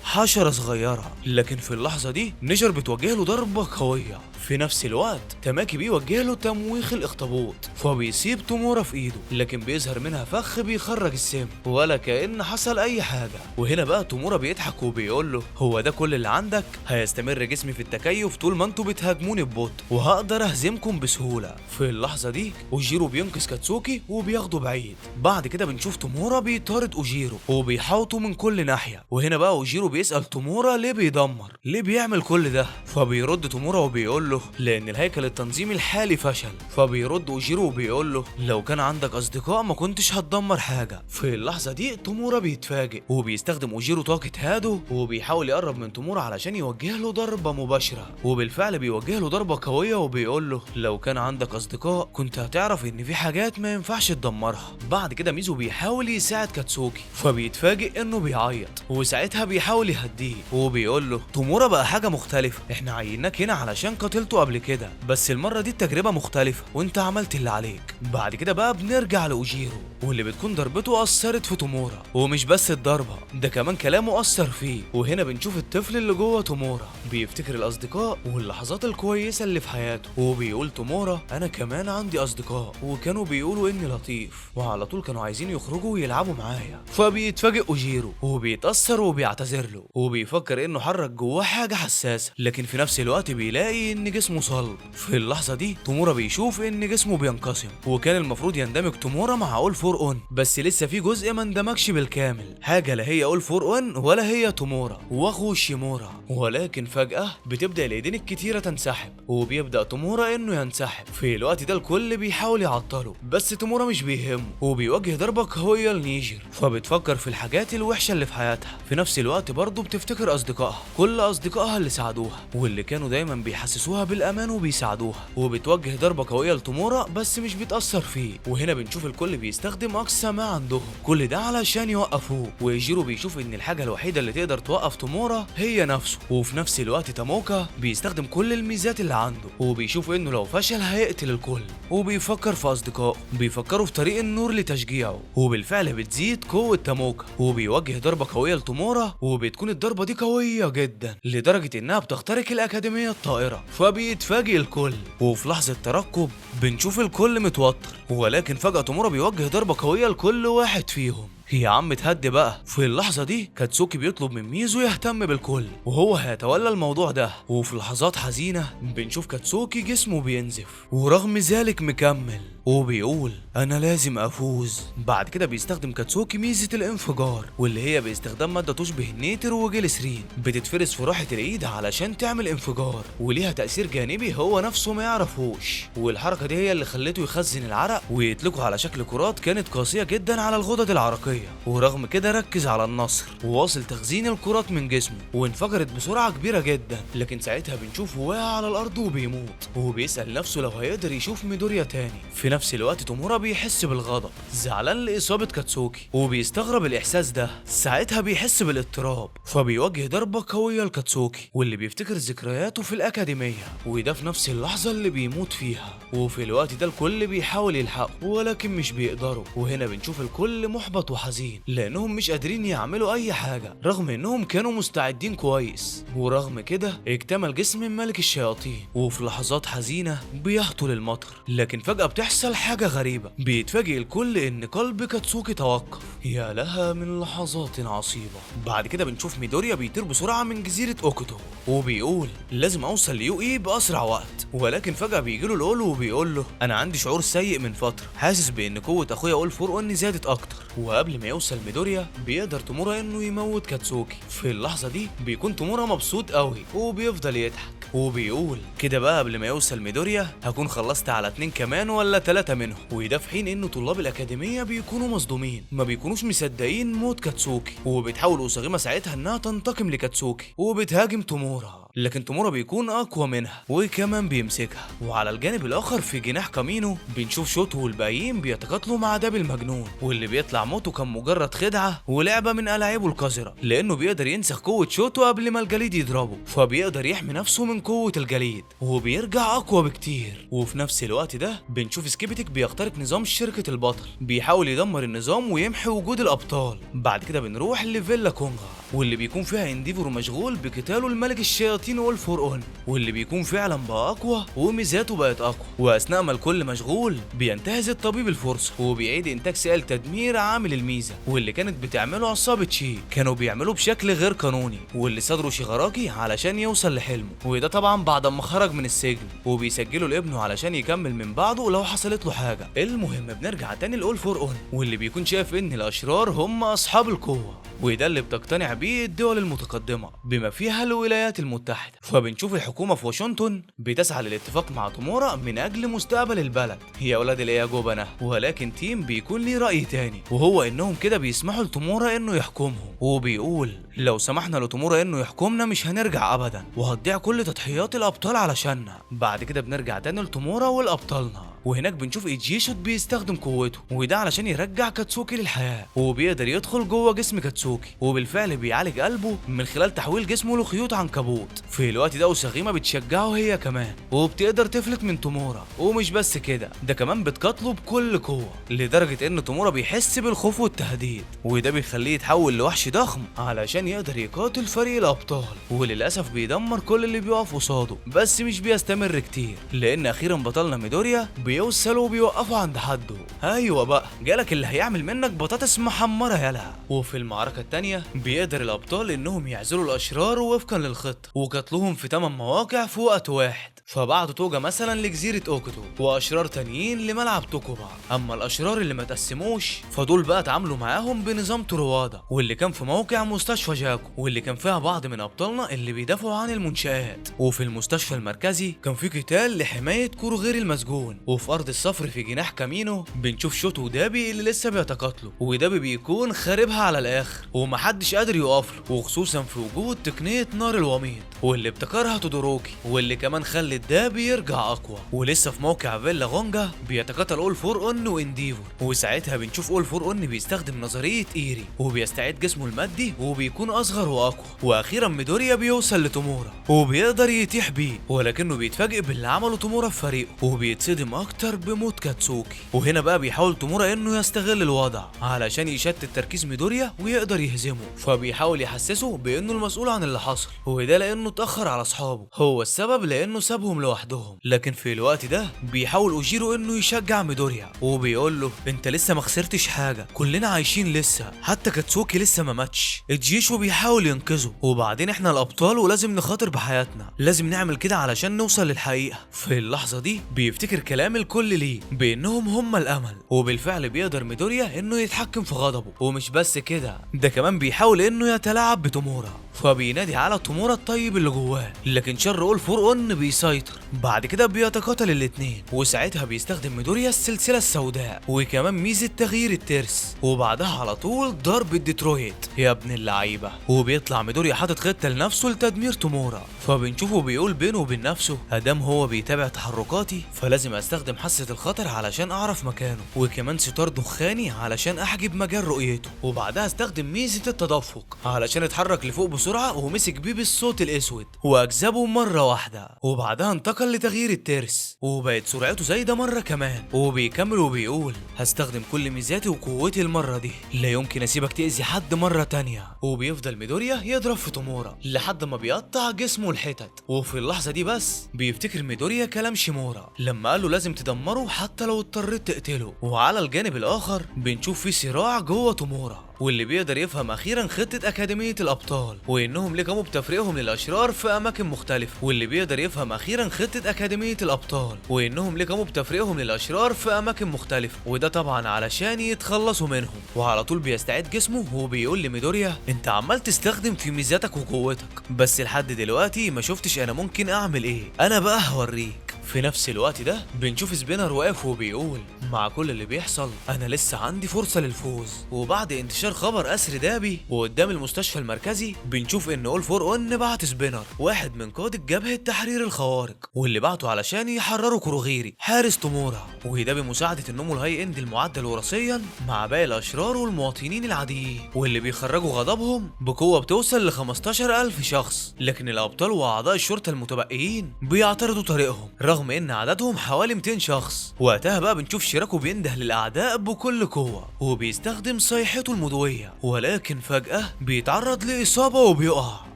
حشرة صغيرة. لكن في اللحظة دي نيجر بتوجه له ضربة قوية. في نفس الوقت تاماكي بيوجه له تمويخ الاخطبوط، فبيسيب تومورا في ايده، لكن بيظهر منها فخ بيخرج السم ولا كأن حصل اي حاجة. وهنا بقى تومورا بيضحك وبيقول له هو ده كل اللي عندك؟ هيستمر جسمي في التكيف طول ما انتوا بتهاجموني ببطء، وهقدر اهزمكم بسهولة. في اللحظة دي اوجيرو بينقذ كاتسوكي وبياخده بعيد. بعد كده بنشوف تومورا بيطارد اوجيرو وبيحاوطه من كل ناحية. وهنا بقى اوجيرو بيسأل تومورا ليه بيدمر، ليه بيعمل كل ده؟ فبيرد تومورا وبيقول له لان الهيكل التنظيمي الحالي فشل. فبيرد اوجيرو وبيقول له لو كان عندك اصدقاء ما كنتش هتدمر حاجة. في اللحظة دي تومورا بيتفاجئ وبيستخدم اوجيرو طاقة هادو، وبيحاول يقرب من تومورا علشان يوجه له ضربة مباشرة، وبالفعل بيوجه له ضربة قوية وبيقول له لو كان عندك اصدقاء كنت هتعرف ان في حاجات ما ينفعش تدمرها. بعد كده ميزو بيحاول يساعد كاتسوكي، فبيتفاجئ انه بيعيط، وساعتها بيحاول يهديه وبيقول له تومورا بقى حاجة مختلفة، احنا عيناك هنا علشان قتلته قبل كده، بس المرة دي التجربة مختلفة وانت عملت اللي عليك. بعد كده بقى بنرجع لاوجيرو، واللي بتكون ضربته اثرت في تومورا، ومش بس الضربة ده كمان كلامه اثر فيه. وهنا بنشوف الطفل اللي جوه تومورا بيفتكر الاصدقاء واللحظات الكويسة اللي في حياته، وبيقول تومورا انا كمان عندي اصدقاء وكانوا بيقولوا اني لطيف، وعلى طول كانوا عايزين يخرجوا ويلعبوا معايا. فبيتفاجئ اوجيرو وبيتأثر وبيعتذر له، وبيفكر انه حرك جواه حاجة حساسة، لكن في نفس الوقت بيلاقي ان جسمه صلب. في اللحظة دي تومورا بيشوف ان جسمه بينقسم، وكان المفروض يندمج تومورا مع اول فور اون، بس لسه في جزء ما اندمجش بالكامل، حاجة لا هي اول فور اون ولا هي تومورا واخوه شيمورا. ولكن فجأة بتبدأ الايدين الكتيرة تنسحب، وبيبدأ تومورا انه ينسحب. في الوقت ده الكل بيحاول يعطله، بس تومورا مش بيهمه، وبيواجه ضربة قوية لنيجر. فبتفكر في الحاجات الوحشة اللي في حياتها، في نفس الوقت برضه بتفتكر اصدقائها، كل اصدقائها اللي ساعدوها واللي كانوا دايما بيحسسوها بالامان وبيساعدوها. وبتوجه ضربة قوية لتومورا بس مش بتأثر فيه. وهنا بنشوف الكل بيستخدم اقصى ما عندهم، كل ده علشان يوقفوه. ويجيرو بيشوف ان الحاجة الوحيدة اللي تقدر توقف تومورا هي نفسه. وفي نفس الوقت تاموكا بيستخدم كل الميزات اللي عنده، وبيشوف انه لو فشل هيقتل الكل. وبيفكر في اصدقائه بيفكروا في طريق النور لتشجيعه، وبالفعل بتزيد قوة تاموكا وبيوجه ضربة قوية لتومورا، وبتكون الضربة دي قوية جدا لدرجة انها بتخترق الأكاديمية الطائرة. فبيتفاجئ الكل، وفي لحظة ترقب بنشوف الكل متوتر، ولكن فجأة تومورا بيوجه ضربة قوية لكل واحد فيهم. يا عم تهدي بقى. في اللحظة دي كاتسوكي بيطلب من ميزو يهتم بالكل وهو هيتولى الموضوع ده. وفي لحظات حزينة بنشوف كاتسوكي جسمه بينزف، ورغم ذلك مكمل وبيقول انا لازم افوز. بعد كده بيستخدم كاتسوكي ميزة الانفجار، واللي هي باستخدام مادة تشبه النيتر وجليسرين بتتفرز في راحة الايد علشان تعمل انفجار، وليها تأثير جانبي هو نفسه ما يعرفوش. والحركة دي هي اللي خلته يخزن العرق ويطلقه على شكل كرات كانت قاسية جدا على الغدد العرقية. ورغم كده ركز على النصر وواصل تخزين الكرات من جسمه، وانفجرت بسرعة كبيرة جدا. لكن ساعتها بنشوفه واقع على الارض وبيموت، وبيسأل نفسه لو هيقدر يشوف ميدوريا تاني. في نفس الوقت تومورا بيحس بالغضب، زعلان لإصابة كاتسوكي وبيستغرب الإحساس ده. ساعتها بيحس بالاضطراب، فبيوجه ضربة قوية لكاتسوكي واللي بيفتكر ذكرياته في الأكاديمية، وده في نفس اللحظة اللي بيموت فيها. وفي الوقت ده الكل بيحاول يلحقه ولكن مش بيقدروا. وهنا بنشوف الكل محبط وحزين لأنهم مش قادرين يعملوا أي حاجة رغم إنهم كانوا مستعدين كويس. ورغم كده اكتمل جسم ملك الشياطين، وفي لحظات حزينة بيهطل المطر. لكن فجأة بتحصل حاجة غريبة، بيتفاجئ الكل ان قلب كاتسوكي توقف. يا لها من لحظات عصيبة. بعد كده بنشوف ميدوريا بيطير بسرعة من جزيرة اوكوتو، وبيقول لازم اوصل ليوئي باسرع وقت. ولكن فجأة بيجيله الاول وبيقول له انا عندي شعور سيء من فترة، حاسس بان قوة اخويا اول فور ان زادت اكتر. وقبل ما يوصل ميدوريا بيقدر تومورا انه يموت كاتسوكي. في اللحظة دي بيكون تومورا مبسوط قوي وبيفضل يضحك، وبيقول كده بقى قبل ما يوصل ميدوريا هكون خلصت على 2 كمان ولا 3 منهم. وده في حين انه طلاب الاكاديميه بيكونوا مصدومين، ما بيكونوش مصدقين موت كاتسوكي، وبتحاول اوساغيما ساعتها انها تنتقم لكاتسوكي وبتهاجم تومورا، لكن تومورا بيكون اقوى منها وكمان بيمسكها. وعلى الجانب الاخر في جناح كامينو بنشوف شوتو والباقيين بيتقاتلوا مع داب المجنون، واللي بيطلع موتو كان مجرد خدعه ولعبه من ألاعيبه القذره، لانه بيقدر ينسخ قوه شوتو قبل ما الجليد يضربه، فبيقدر يحمي نفسه من قوه الجليد وبيرجع اقوى بكتير. وفي نفس الوقت ده بنشوف سكيبتك بيخترق نظام شركه البطل، بيحاول يدمر النظام ويمحي وجود الابطال. بعد كده بنروح لفيلا كونغا واللي بيكون فيها انديفور مشغول بقتاله الملك الشياطين اول فور اون، واللي بيكون فعلا بقى اقوى وميزاته بقت اقوى. واثناء ما الكل مشغول بينتهز الطبيب الفرصه وبيعيد انتاج سائل تدمير عامل الميزه، واللي كانت بتعمله عصابه شي كانوا بيعملوه بشكل غير قانوني، واللي صدره شيغاراكي علشان يوصل لحلمه. وده طبعا بعد ما خرج من السجن، وبيسجله لابنه علشان يكمل من بعده لو حصلت له حاجه. المهم بنرجع تاني لاول فور اون، واللي بيكون شايف ان الاشرار هم اصحاب القوه، وده اللي بتقتنع بيه الدول المتقدمه بما فيها الولايات المتحده. فبنشوف الحكومه في واشنطن بتسعى للاتفاق مع تومورا من اجل مستقبل البلد يا ولاد الاياجوبانا، ولكن تيم بيكون ليه راي تاني، وهو انهم كده بيسمحوا لتومورا انه يحكمهم، وبيقول لو سمحنا لتومورا انه يحكمنا مش هنرجع ابدا، وهتضيع كل تضحيات الابطال علشاننا. بعد كده بنرجع تاني لتومورا والابطالنا، وهناك بنشوف ايجيشوت بيستخدم قوته، وده علشان يرجع كاتسوكي للحياه، وبيقدر يدخل جوه جسم كاتسوكي، وبالفعل بيعالج قلبه من خلال تحويل جسمه لخيوط عنكبوت. في الوقت ده اوساغيما بتشجعه هي كمان، وبتقدر تفلت من تومورا. ومش بس كده، ده كمان بتقاتله بكل قوه، لدرجه ان تومورا بيحس بالخوف والتهديد، وده بيخليه يتحول لوحش ضخم علشان يقدر يقاتل فريق الابطال. وللاسف بيدمر كل اللي بيقف قصاده، بس مش بيستمر كتير، لان اخيرا بطلنا ميدوريا بيوصلوا وبيوقفوا عند حده. ايوه بقى جالك اللي هيعمل منك بطاطس محمره يالا. وفي المعركه التانيه بيقدر الابطال انهم يعزلوا الاشرار وفقا للخطه، وقتلوهم في 8 مواقع في وقت واحد. فبعتوا توجا مثلا لجزيره اوكوتو، واشرار تانيين لملعب توكوبا. اما الاشرار اللي ما تقسموش فدول بقى اتعاملوا معاهم بنظام تروادا، واللي كان في موقع مستشفى جاكو، واللي كان فيها بعض من ابطالنا اللي بيدافعوا عن المنشآت. وفي المستشفى المركزي كان في قتال لحمايه كورو غير المسجون. وفي ارض الصفر في جناح كامينو بنشوف شوتو ودابي اللي لسه بيتقاتلوا، ودابي بيكون خاربها على الاخر ومحدش قادر يقف له، وخصوصا في وجود تقنيه نار الوميض واللي ابتكرها تودوروكي، واللي كمان خلت دابي يرجع اقوى. ولسه في موقع فيلا غونجا بيتقاتل اول فور اون وانديفور، وساعتها بنشوف اول فور اون بيستخدم نظريه ايري وبيستعيد جسمه المادي وبيكون اصغر واقوى. واخيرا ميدوريا بيوصل لتومورا وبيقدر يتيح بيه، ولكنه بيتفاجئ باللي عمله تومورا في فريقه، وبيتصدم اكتر بموت كاتسوكي. وهنا بقى بيحاول تومورا انه يستغل الوضع علشان يشتت تركيز ميدوريا ويقدر يهزمه، فبيحاول يحسسه بانه المسؤول عن اللي حصل، وده لانه اتاخر على اصحابه هو السبب، لانه سابهم لوحدهم. لكن في الوقت ده بيحاول اوجيرو انه يشجع ميدوريا، وبيقول له انت لسه ما خسرتش حاجه، كلنا عايشين لسه، حتى كاتسوكي لسه ما ماتش. الجيشو بيحاول ينقذه، وبعدين احنا الابطال ولازم نخاطر بحياتنا، لازم نعمل كده علشان نوصل للحقيقه. في اللحظه دي بيفتكر كلام الكل ليه بانهم هم الامل، وبالفعل بيقدر ميدوريا انه يتحكم في غضبه. ومش بس كده، ده كمان بيحاول انه يتلاعب بتومورا، فبينادي على تومورا الطيب اللي جواه، لكن شر اول فور اون بيسيطر. بعد كده بيتقاتل الاتنين، وساعتها بيستخدم ميدوريا السلسله السوداء وكمان ميزه تغيير الترس، وبعدها على طول ضرب ديترويت يا ابن اللعيبه. وبيطلع ميدوريا حاطط خطه لنفسه لتدمير تومورا، فبنشوفه بيقول بينه وبين نفسه ادام هو بيتابع تحركاتي فلازم استخدم حاسه الخطر علشان اعرف مكانه، وكمان ستار دخاني علشان احجب مجال رؤيته. وبعدها استخدم ميزه التدفق علشان اتحرك لفوق بسرعه، ومسك بيه بالصوت الاسود واجذبه مره واحده. وبعدها انتقل لتغيير الترس وبقت سرعته زايده مره كمان، وبيكمل وبيقول هستخدم كل ميزاتي وقوتي المره دي، لا يمكن اسيبك تاذي حد مره تانية. وبيفضل ميدوريا يضرب في تومورا لحد ما بيقطع جسمه الحتت. وفي اللحظه دي بس بيفتكر ميدوريا كلام شيمورا لما قال له لازم تدمره حتى لو اضطريت تقتله. وعلى الجانب الاخر بنشوف في صراع جوه تومورا، واللي بيقدر يفهم اخيرا خطه اكاديميه الابطال، وانهم ليه قاموا بتفريقهم للاشرار في اماكن مختلفه، واللي بيقدر يفهم اخيرا خطه اكاديميه الابطال، وانهم ليه قاموا بتفريقهم للاشرار في اماكن مختلفه، وده طبعا علشان يتخلصوا منهم. وعلى طول بيستعيد جسمه وبيقول لميدوريا انت عمال تستخدم في ميزاتك وقوتك، بس لحد دلوقتي ما شفتش انا ممكن اعمل ايه، انا بقى هوريك. في نفس الوقت ده بنشوف سبينر واقف وبيقول مع كل اللي بيحصل انا لسه عندي فرصه للفوز. وبعد انتشار خبر اسر دابي وقدام المستشفى المركزي بنشوف ان اول فور اون بعت سبينر واحد من قاده جبهه تحرير الخوارق، واللي بعته علشان يحرروا كوروغيري حارس تومورا، وده بمساعده النمو الهاي اند المعدل وراثيا مع باقي الاشرار والمواطنين العاديين، واللي بيخرجوا غضبهم بقوه بتوصل ل 15,000 شخص. لكن الابطال واعضاء الشرطه المتبقيين بيعترضوا طريقهم رغم ان عددهم حوالي 200 شخص. وقتها بقى بنشوف شيراكو بينده للاعداء بكل قوه وبيستخدم صيحته المدويه، ولكن فجاه بيتعرض لاصابه وبيقع.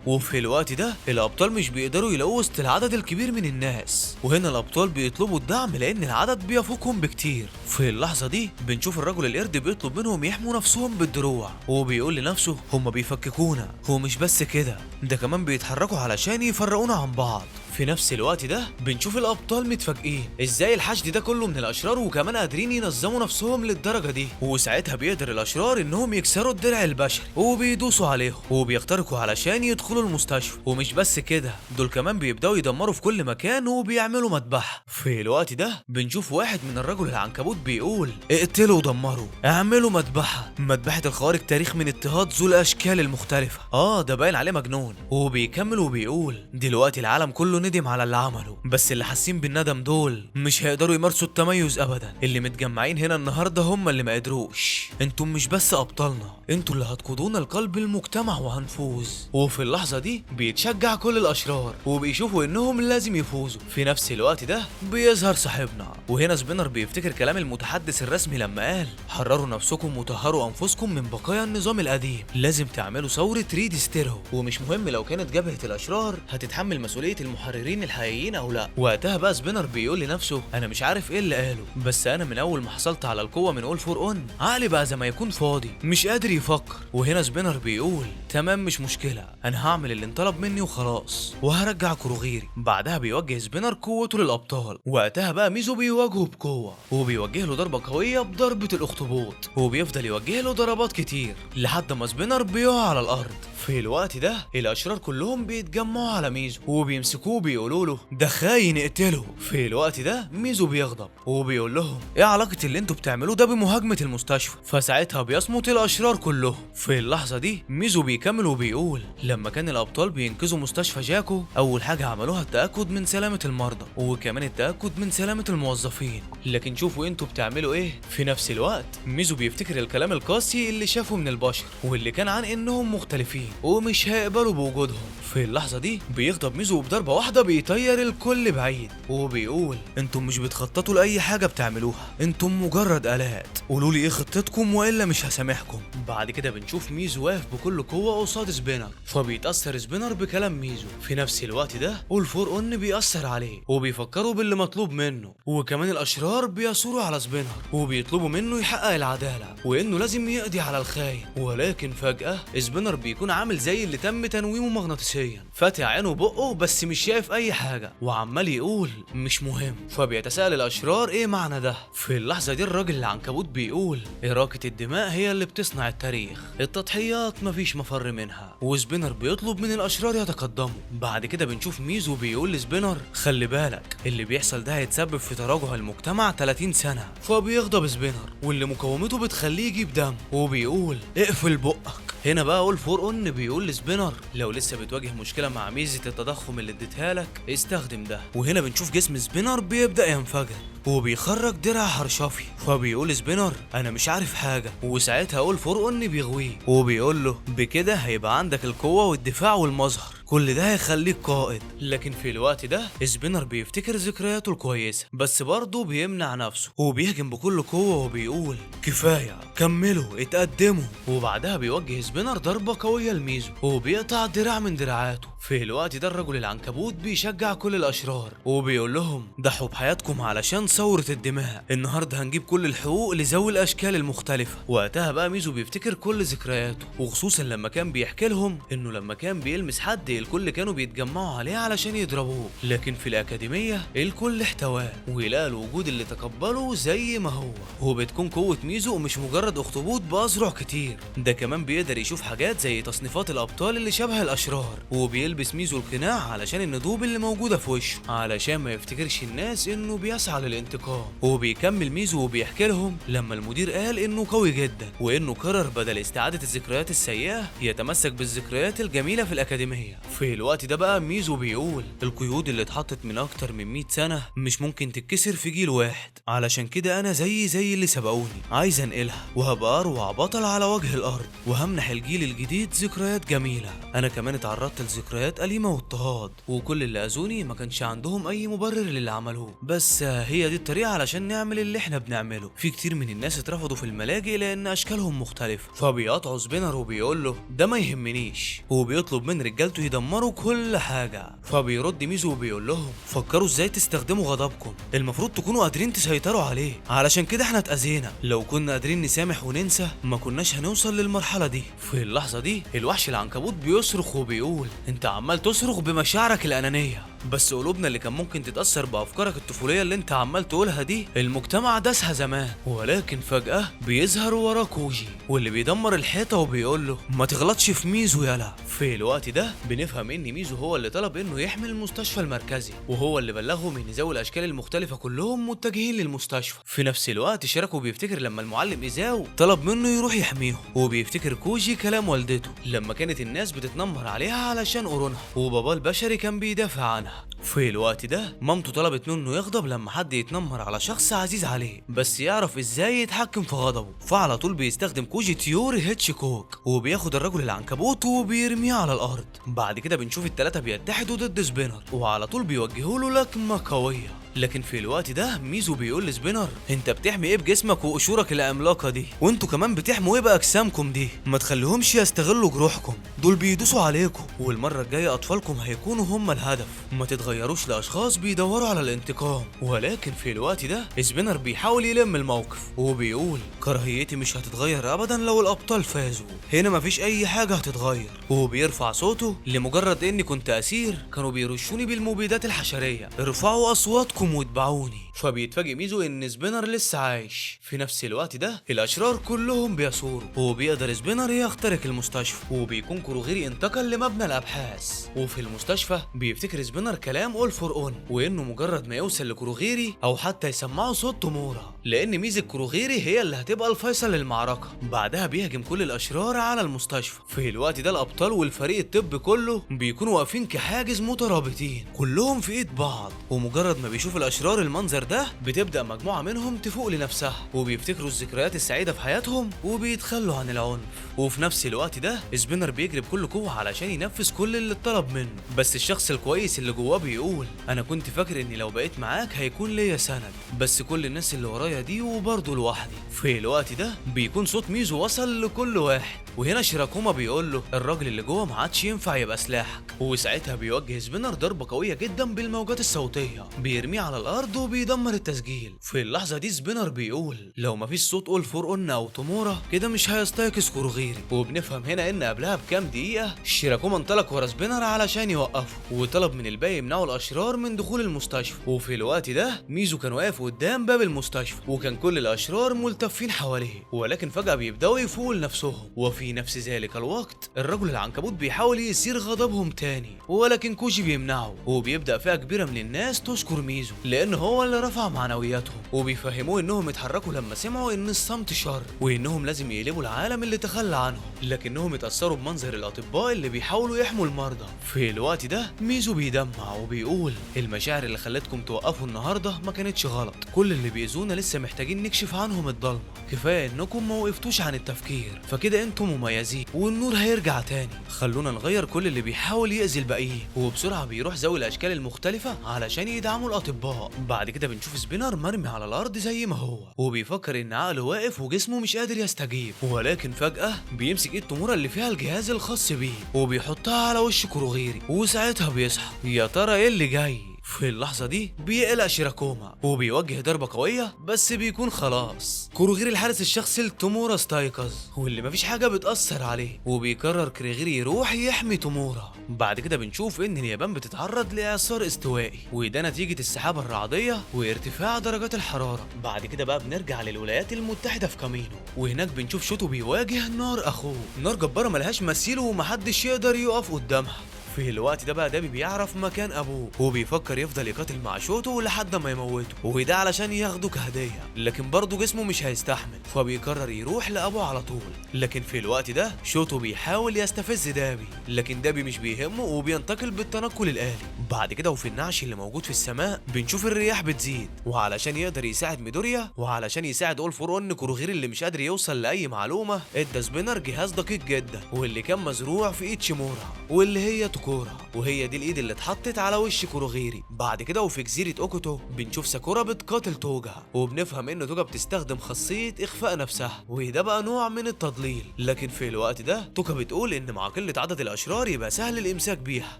وفي الوقت ده الابطال مش بيقدروا يلاقوا وسط العدد الكبير من الناس، وهنا الابطال بيطلبوا الدعم لان العدد بيفوقهم بكتير. في اللحظه دي بنشوف الرجل القرد بيطلب منهم يحموا نفسهم بالدروع، وبيقول لنفسه هم بيفككونا، ومش بس كده ده كمان بيتحركوا علشان يفرقونا عن بعض. في نفس الوقت ده بنشوف الابطال متفاجئين ازاي الحشد ده كله من الاشرار وكمان قادرين ينظموا نفسهم للدرجه دي. وساعتها بيقدر الاشرار انهم يكسروا الدرع البشري وبيدوسوا عليهم وبيخترقوا علشان يدخلوا المستشفى. ومش بس كده دول كمان بيبداوا يدمروا في كل مكان وبيعملوا مذبحه. في الوقت ده بنشوف واحد من الرجل العنكبوت بيقول اقتلوا ودمروا، اعملوا مذبحه الخوارق تاريخ من اضطهاد ذو الاشكال المختلفه. ده باين عليه مجنون. وبيكمل وبيقول دلوقتي العالم كله ندم على اللي عمله، بس اللي حاسين بالندم دول مش هيقدروا يمارسوا التميز ابدا. اللي متجمعين هنا النهارده هم اللي ما قدروش. انتم مش بس ابطالنا، انتوا اللي هتقودونا لقلب المجتمع وهنفوز. وفي اللحظه دي بيتشجع كل الاشرار وبيشوفوا انهم لازم يفوزوا. في نفس الوقت ده بيظهر صاحبنا، وهنا سبينر بيفتكر كلام المتحدث الرسمي لما قال حرروا نفسكم وطهروا انفسكم من بقايا النظام القديم، لازم تعملوا ثوره ريد ستيرو، ومش مهم لو كانت جبهه الاشرار هتتحمل مسؤوليه المحررين الحقيقيين او لا. وقتها بقى سبينر بيقول لنفسه انا مش عارف ايه اللي قاله، بس انا من اول ما حصلت على القوه من اول فور اون عقلي بقى زي ما يكون فاضي مش قادر يفكر. وهنا سبينر بيقول تمام مش مشكله، انا هعمل اللي انطلب مني وخلاص وهرجع كوروغيري. بعدها بيوجه سبينر قوته للابطال. وقتها بقى ميزو بيواجهه بقوه وبيوجه له ضربه قويه بضربه الاخطبوط، وبيفضل يوجه له ضربات كتير لحد ما سبينر بيقع على الارض. في الوقت ده الاشرار كلهم بيتجمعوا على ميزو وبيمسكوه بيقولوا له ده خاين اقتله. في الوقت ده ميزو بيغضب وبيقول لهم ايه علاقه اللي انتوا بتعملوه ده بمهاجمه المستشفى؟ فساعتها بيصمت الاشرار كلهم. في اللحظه دي ميزو بيكمل وبيقول لما كان الابطال بينقذوا مستشفى جاكو اول حاجه عملوها التاكد من سلامه المرضى وكمان التاكد من سلامه الموظفين، لكن شوفوا انتوا بتعملوا ايه. في نفس الوقت ميزو بيفتكر الكلام القاسي اللي شافه من البشر واللي كان عن انهم مختلفين ومش هيقبلوا بوجودهم. في اللحظه دي بيغضب ميزو وبضربه واحده بيطير الكل بعيد وبيقول انتم مش بتخططوا لاي حاجه بتعملوها، انتم مجرد الات، قولوا لي ايه خطتكم والا مش هسامحكم. بعد كده بنشوف ميزو واقف بكل قوه قصاد سبينر، فبيتاثر سبينر بكلام ميزو. في نفس الوقت ده الفور اون بيأثر عليه وبيفكروا باللي مطلوب منه، وكمان الاشرار بيثوروا على سبينر وبيطلبوا منه يحقق العداله وانه لازم يقضي على الخاين. ولكن فجاه سبينر بيكون عامل زي اللي تم تنويمه مغناطيسيا، فاتح عينه بقه بس مش شايف اي حاجه وعمال يقول مش مهم. فبيتساءل الاشرار ايه معنى ده. في اللحظه دي الراجل العنكبوت بيقول اراقه الدماء هي اللي بتصنع التاريخ، التضحيات مفيش مفر منها. وسبينر بيطلب من الاشرار يتقدموا. بعد كده بنشوف ميزو بيقول لسبينر خلي بالك اللي بيحصل ده هيتسبب في تراجع المجتمع 30 سنه. فبيغضب سبينر واللي مقاومته بتخليه يجيب دم وبيقول اقفل بقك. هنا بقى اول فور اون بيقول لسبينر لو لسه بتواجه مشكله مع ميزه التضخم اللي اديتها لك استخدم ده. وهنا بنشوف جسم سبينر بيبدا ينفجر وبيخرج درع حرشافي. فبيقول سبينر انا مش عارف حاجه، وساعتها اول فور اون بيغويه وبيقول له بكده هيبقى عندك القوه والدفاع والمظهر كل ده هيخليك قائد. لكن في الوقت ده سبينر بيفتكر ذكرياته الكويسة، بس برضه بيمنع نفسه وبيهجم بكل قوة وبيقول كفاية، كملوا اتقدموا. وبعدها بيوجه سبينر ضربة قوية لميزو وبيقطع دراع من دراعاته. في الوقت ده الرجل العنكبوت بيشجع كل الاشرار وبيقول لهم ضحوا بحياتكم علشان ثورة الدماء، النهارده هنجيب كل الحقوق لذوي الاشكال المختلفة. وقتها بقى ميزو بيفتكر كل ذكرياته، وخصوصا لما كان بيحكي لهم انه لما كان بيلمس حد الكل كانوا بيتجمعوا عليه علشان يضربوه، لكن في الاكاديمية الكل احتواه ويلاقى الوجود اللي تقبله زي ما هو. وبتكون قوة ميزو مش مجرد اخطبوط بأذرع كتير، ده كمان بيقدر يشوف حاجات زي تصنيفات الابطال اللي شبه الاشرار. وبيلبس ميزو القناع علشان الندوب اللي موجودة في وشه علشان ما يفتكرش الناس انه بيسعى للانتقام. وبيكمل ميزو وبيحكي لهم لما المدير قال انه قوي جدا وانه قرر بدل استعادة الذكريات السيئة يتمسك بالذكريات الجميلة في الاكاديمية. في الوقت ده بقى ميزو بيقول القيود اللي اتحطت من اكتر من 100 سنة مش ممكن تتكسر في جيل واحد، علشان كده انا زي اللي سبقوني عايز انقلها وهبقى اروع بطل على وجه الارض، وهمنح الجيل الجديد ذكريات جميلة. انا كمان اتعرضت لذكريات أليمة واضطهاد، وكل اللي اذوني ما كانش عندهم اي مبرر للي عملوه، بس هي دي الطريقة علشان نعمل اللي احنا بنعمله. في كتير من الناس اترفضوا في الملاجئ لان اشكالهم مختلفة، فبيقاطعوا سبينر وبيقول له ده ما يهمنيش، وبيطلب من رجالته يدمروا كل حاجة. فبيرد ميزو وبيقول لهم فكروا ازاي تستخدموا غضبكم، المفروض تكونوا قادرين تسيطروا عليه، علشان كده احنا اتأذينا، لو كنا قادرين نسامح وننسى ما كناش هنوصل للمرحلة دي. في اللحظة دي الوحش العنكبوت بيصرخ وبيقول انت عمال تصرخ بمشاعرك الأنانية، بس قلوبنا اللي كان ممكن تتأثر بأفكارك الطفولية اللي انت عمال تقولها دي المجتمع داسها زمان. ولكن فجأة بيظهر وراه كوجي واللي بيدمر الحيطة وبيقول له ما تغلطش في ميزو يلا. في الوقت ده بنفهم ان ميزو هو اللي طلب انه يحمي المستشفى المركزي، وهو اللي بلغهم ان ذوي الاشكال المختلفة كلهم متجهين للمستشفى. في نفس الوقت شيراكو بيفتكر لما المعلم ايزاو طلب منه يروح يحميهم، وبيفتكر كوجي كلام والدته لما كانت الناس بتتنمر عليها علشان قرونها وبابا البشري كان بيدافع عنها. في الوقت ده مامته طلبت منه يغضب لما حد يتنمر على شخص عزيز عليه بس يعرف ازاي يتحكم في غضبه، فعلى طول بيستخدم كوجي تيوري هيتشكوك وبياخد الرجل العنكبوت وبيرميه على الارض. بعد كده بنشوف التلاتة بيتحدوا ضد سبينر وعلى طول بيوجهوا له لكمة قوية. لكن في الوقت ده ميزو بيقول لسبينر انت بتحمي ايه بجسمك وقشورك العملاقه دي، وانتوا كمان بتحموا ايه باجسامكم دي، ما تخليهمش يستغلوا جروحكم، دول بيدوسوا عليكم، والمره الجايه اطفالكم هيكونوا هم الهدف، ما تتغيروش لاشخاص بيدوروا على الانتقام. ولكن في الوقت ده سبينر بيحاول يلم الموقف وبيقول كراهيتي مش هتتغير ابدا لو الابطال فازوا، هنا مفيش اي حاجه هتتغير. وبيرفع صوته لمجرد اني كنت اسير كانوا بيرشوني بالمبيدات الحشريه، ارفعوا اصواتكم واتبعوني. فبيتفاجئ ميزو ان سبينر لسه عايش. في نفس الوقت ده الاشرار كلهم بيثوروا وبيقدر سبينر يخترق المستشفى، وبيكون كوروغيري انتقل لمبنى الابحاث. وفي المستشفى بيفتكر سبينر كلام اول فور اون وانه مجرد ما يوصل لكوروغيري او حتى يسمعوا صوت تومورا، لان ميزة كوروغيري هي اللي هتبقى الفيصل للمعركه. بعدها بيهجم كل الاشرار على المستشفى. في الوقت ده الابطال والفريق الطبي كله بيكونوا واقفين كحاجز مترابطين كلهم في ايد بعض، ومجرد ما بيشوف الاشرار المنظر ده بتبدا مجموعه منهم تفوق لنفسها وبيفتكروا الذكريات السعيده في حياتهم وبيتخلوا عن العنف. وفي نفس الوقت ده سبينر بيجري بكل قوه علشان ينفذ كل اللي اتطلب منه، بس الشخص الكويس اللي جواه بيقول انا كنت فاكر اني لو بقيت معاك هيكون ليا سند، بس كل الناس اللي ورايا دي وبرضه لوحدي. في الوقت ده بيكون صوت ميزو وصل لكل واحد، وهنا شيراكوما بيقول له الراجل اللي جوه ما عادش ينفع يبقى سلاحك. وساعتها بيوجه سبينر ضربه قويه جدا بالموجات الصوتيه بيرميه على الارض وبيدمر التسجيل. في اللحظه دي سبينر بيقول لو مفيش صوت اول فور اون او تومورا كده مش هيستيقظ كوروغيري. وبنفهم هنا ان قبلها بكام دقيقه شيراكوما انطلق ورا سبينر علشان يوقفه وطلب من الباقي يمنعوا الاشرار من دخول المستشفى. وفي الوقت ده ميزو كان واقف قدام باب المستشفى وكان كل الاشرار ملتفين حواليه، ولكن فجاه بيبداوا يفوقوا لنفسهم. وفي نفس ذلك الوقت الرجل العنكبوت بيحاول يثير غضبهم تاني، ولكن كوجي بيمنعه وبيبدا فئه كبيره من الناس تشكر ميزو لان هو اللي رفع معنوياتهم، وبيفهموه انهم اتحركوا لما سمعوا ان الصمت شر وانهم لازم يقلبوا العالم اللي تخلى عنهم، لكنهم اتاثروا بمنظر الاطباء اللي بيحاولوا يحموا المرضى. في الوقت ده ميزو بيدمع وبيقول المشاعر اللي خلتكم توقفوا النهارده ما كانتش غلط، كل اللي بيأذونا لسه محتاجين نكشف عنهم الضلمه، كفايه انكم ما وقفتوش عن التفكير، فكده انتم مميزين والنور هيرجع تاني. خلونا نغير كل اللي بيحاول يأذي الباقيين. وبسرعة بيروح ذوي الاشكال المختلفة علشان يدعموا الاطباء. بعد كده بنشوف سبينر مرمي على الارض زي ما هو، وبيفكر ان عقله واقف وجسمه مش قادر يستجيب. ولكن فجأة بيمسك ايد تومورا اللي فيها الجهاز الخاص بيه وبيحطها على وش كوروغيري، وساعتها بيصحى. يا ترى ايه اللي جاي؟ في اللحظة دي بيقلق شيراكوما وبيوجه ضربة قوية، بس بيكون خلاص كوروغيري الحارس الشخصي لتومورا استيقظ واللي مفيش حاجة بتأثر عليه، وبيقرر كوروغيري يروح يحمي تومورا. بعد كده بنشوف ان اليابان بتتعرض لإعصار استوائي، وده نتيجة السحابة الرعدية وارتفاع درجات الحرارة. بعد كده بقى بنرجع للولايات المتحدة في كامينو، وهناك بنشوف شوتو بيواجه نار اخوه، نار جبارة ملهاش مثيل ومحدش يقدر يقف قدامها. في الوقت ده بقى دابي بيعرف مكان ابوه وبيفكر يفضل يقاتل مع شوتو لحد ما يموته، وده علشان ياخده كهديه، لكن برضه جسمه مش هيستحمل فبيقرر يروح لابوه على طول. لكن في الوقت ده شوتو بيحاول يستفز دابي، لكن دابي مش بيهمه وبينتقل بالتنقل الآلي. بعد كده وفي النعش اللي موجود في السماء بنشوف الرياح بتزيد، وعلشان يقدر يساعد ميدوريا وعلشان يساعد اول فور ان كوروغيري اللي مش قادر يوصل لاي معلومه، ادى سبينر جهاز دقيق جدا واللي كان مزروع في ايد شيمورا واللي هي كورة، وهي دي الايد اللي اتحطت على وش كوروغيري. بعد كده وفي جزيرة اوكوتو بنشوف ساكورا بتقاتل توجا، وبنفهم ان توجا بتستخدم خاصية اخفاء نفسها، وده بقى نوع من التضليل. لكن في الوقت ده توجا بتقول ان مع قلة عدد الاشرار يبقى سهل الامساك بيها،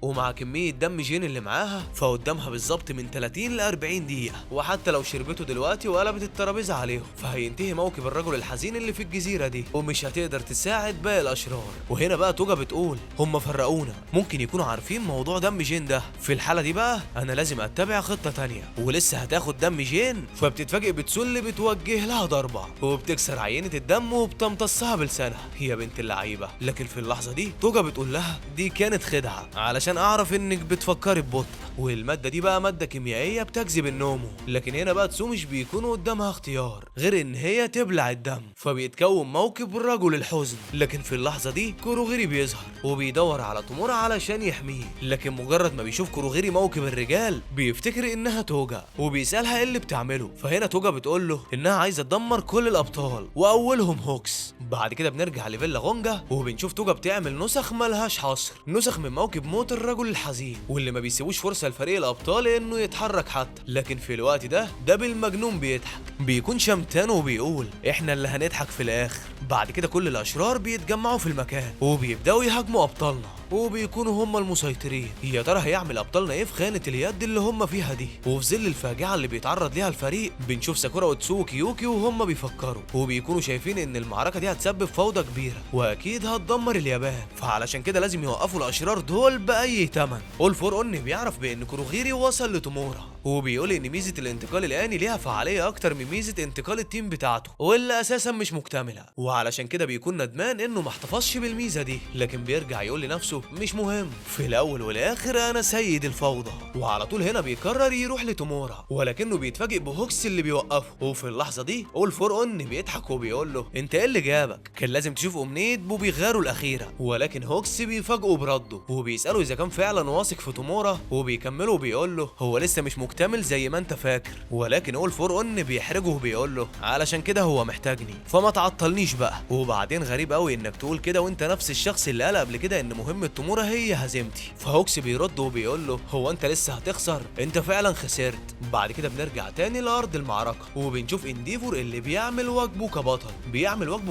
ومع كمية دم جين اللي معاها فقدامها بالظبط من 30 ل 40 دقيقة، وحتى لو شربته دلوقتي وقلبت الترابيزة عليهم فهينتهي موكب الرجل الحزين اللي في الجزيرة دي، ومش هتقدر تساعد باقي الاشرار. وهنا بقى توجا بتقول هم فرقونا، ممكن يكونوا عارفين موضوع دم جين ده، في الحالة دي بقى انا لازم اتبع خطة تانية، ولسه هتاخد دم جين فبتتفاجئ بتسل بتوجه لها ضربة وبتكسر عينة الدم وبتمتصها بلسانها يا بنت اللعيبة. لكن في اللحظة دي توجا بتقول لها دي كانت خدعة علشان اعرف انك بتفكري ببطء، والمادة دي بقى مادة كيميائية بتجذب النوم. لكن هنا بقى تسو مش بيكون قدامها اختيار غير ان هي تبلع الدم، فبيتكون موكب رجل الحزن. لكن في اللحظة دي كوروغيري بيظهر وبيدور على تومورا علشان يحميه، لكن مجرد ما بيشوف كوروغيري موكب الرجال بيفتكر انها توجا وبيسألها ايه اللي بتعمله. فهنا توجا بتقول له انها عايزة تدمر كل الابطال واولهم هوكس. بعد كده بنرجع لفيلا غونجا وبنشوف توجا بتعمل نسخ ملهاش حصر، نسخ من موكب موت الرجل الحزين واللي ما بيسيبوش فرصة لفريق الابطال انه يتحرك حتى. لكن في الوقت ده المجنون بيضحك، بيكون شمتان وبيقول احنا اللي هنضحك في الاخر. بعد كده كل الاشرار بيتجمعوا في المكان وبيبداوا يهاجموا ابطالنا وبيكونوا هم المسيطرين. يا ترى هيعمل ابطالنا ايه في خانة اليد اللي هم فيها دي؟ وفي ظل الفاجعة اللي بيتعرض ليها الفريق بنشوف ساكورا وتسو وكيوكي وهم بيفكروا وبيكونوا شايفين ان المعركة دي هتسبب فوضى كبيرة واكيد هتدمر اليابان، فعلشان كده لازم يوقفوا الاشرار دول باي ثمن. اول فور ان بيعرف بان كوروغيري وصل لتومورا وبيقول ان ميزة الانتقال الآني ليها فعالية اكتر من ميزة انتقال التيم بتاعته واللي اساسا مش مكتملة، وعلشان كده بيكون ندمان انه ما احتفظش بالميزة دي. لكن بيرجع يقول لنفسه مش مهم، في الاول والاخر انا سيد الفوضى. وعلى طول هنا بيقرر يروح لتومورا ولكنه بيتفاجئ بهوكس اللي بيوقفه. وفي اللحظة دي اول فور ان بيضحك وبيقول له انت ايه اللي جابك؟ كان لازم تشوف امنية بوبي غارو الاخيرة. ولكن هوكس بيفاجئه برده وبيسأله اذا كان فعلا واثق في تومورا، وبيكمله وبيقول له هو لسه مش مكتمل زي ما انت فاكر. ولكن اول فور ان بيحرجه وبيقول له علشان كده هو محتاجني فما تعطلنيش بقى. وبعدين غريب قوي انك تقول كده وانت نفس الشخص اللي قال قبل كده ان مهمة تومورا هي هزيمتي. فهوكس بيرد وبيقول له هو انت لسه هتخسر؟ انت فعلا خسرت. بعد كده بنرجع تاني لارض المعركة وبنشوف انديفور اللي بيعمل واجبه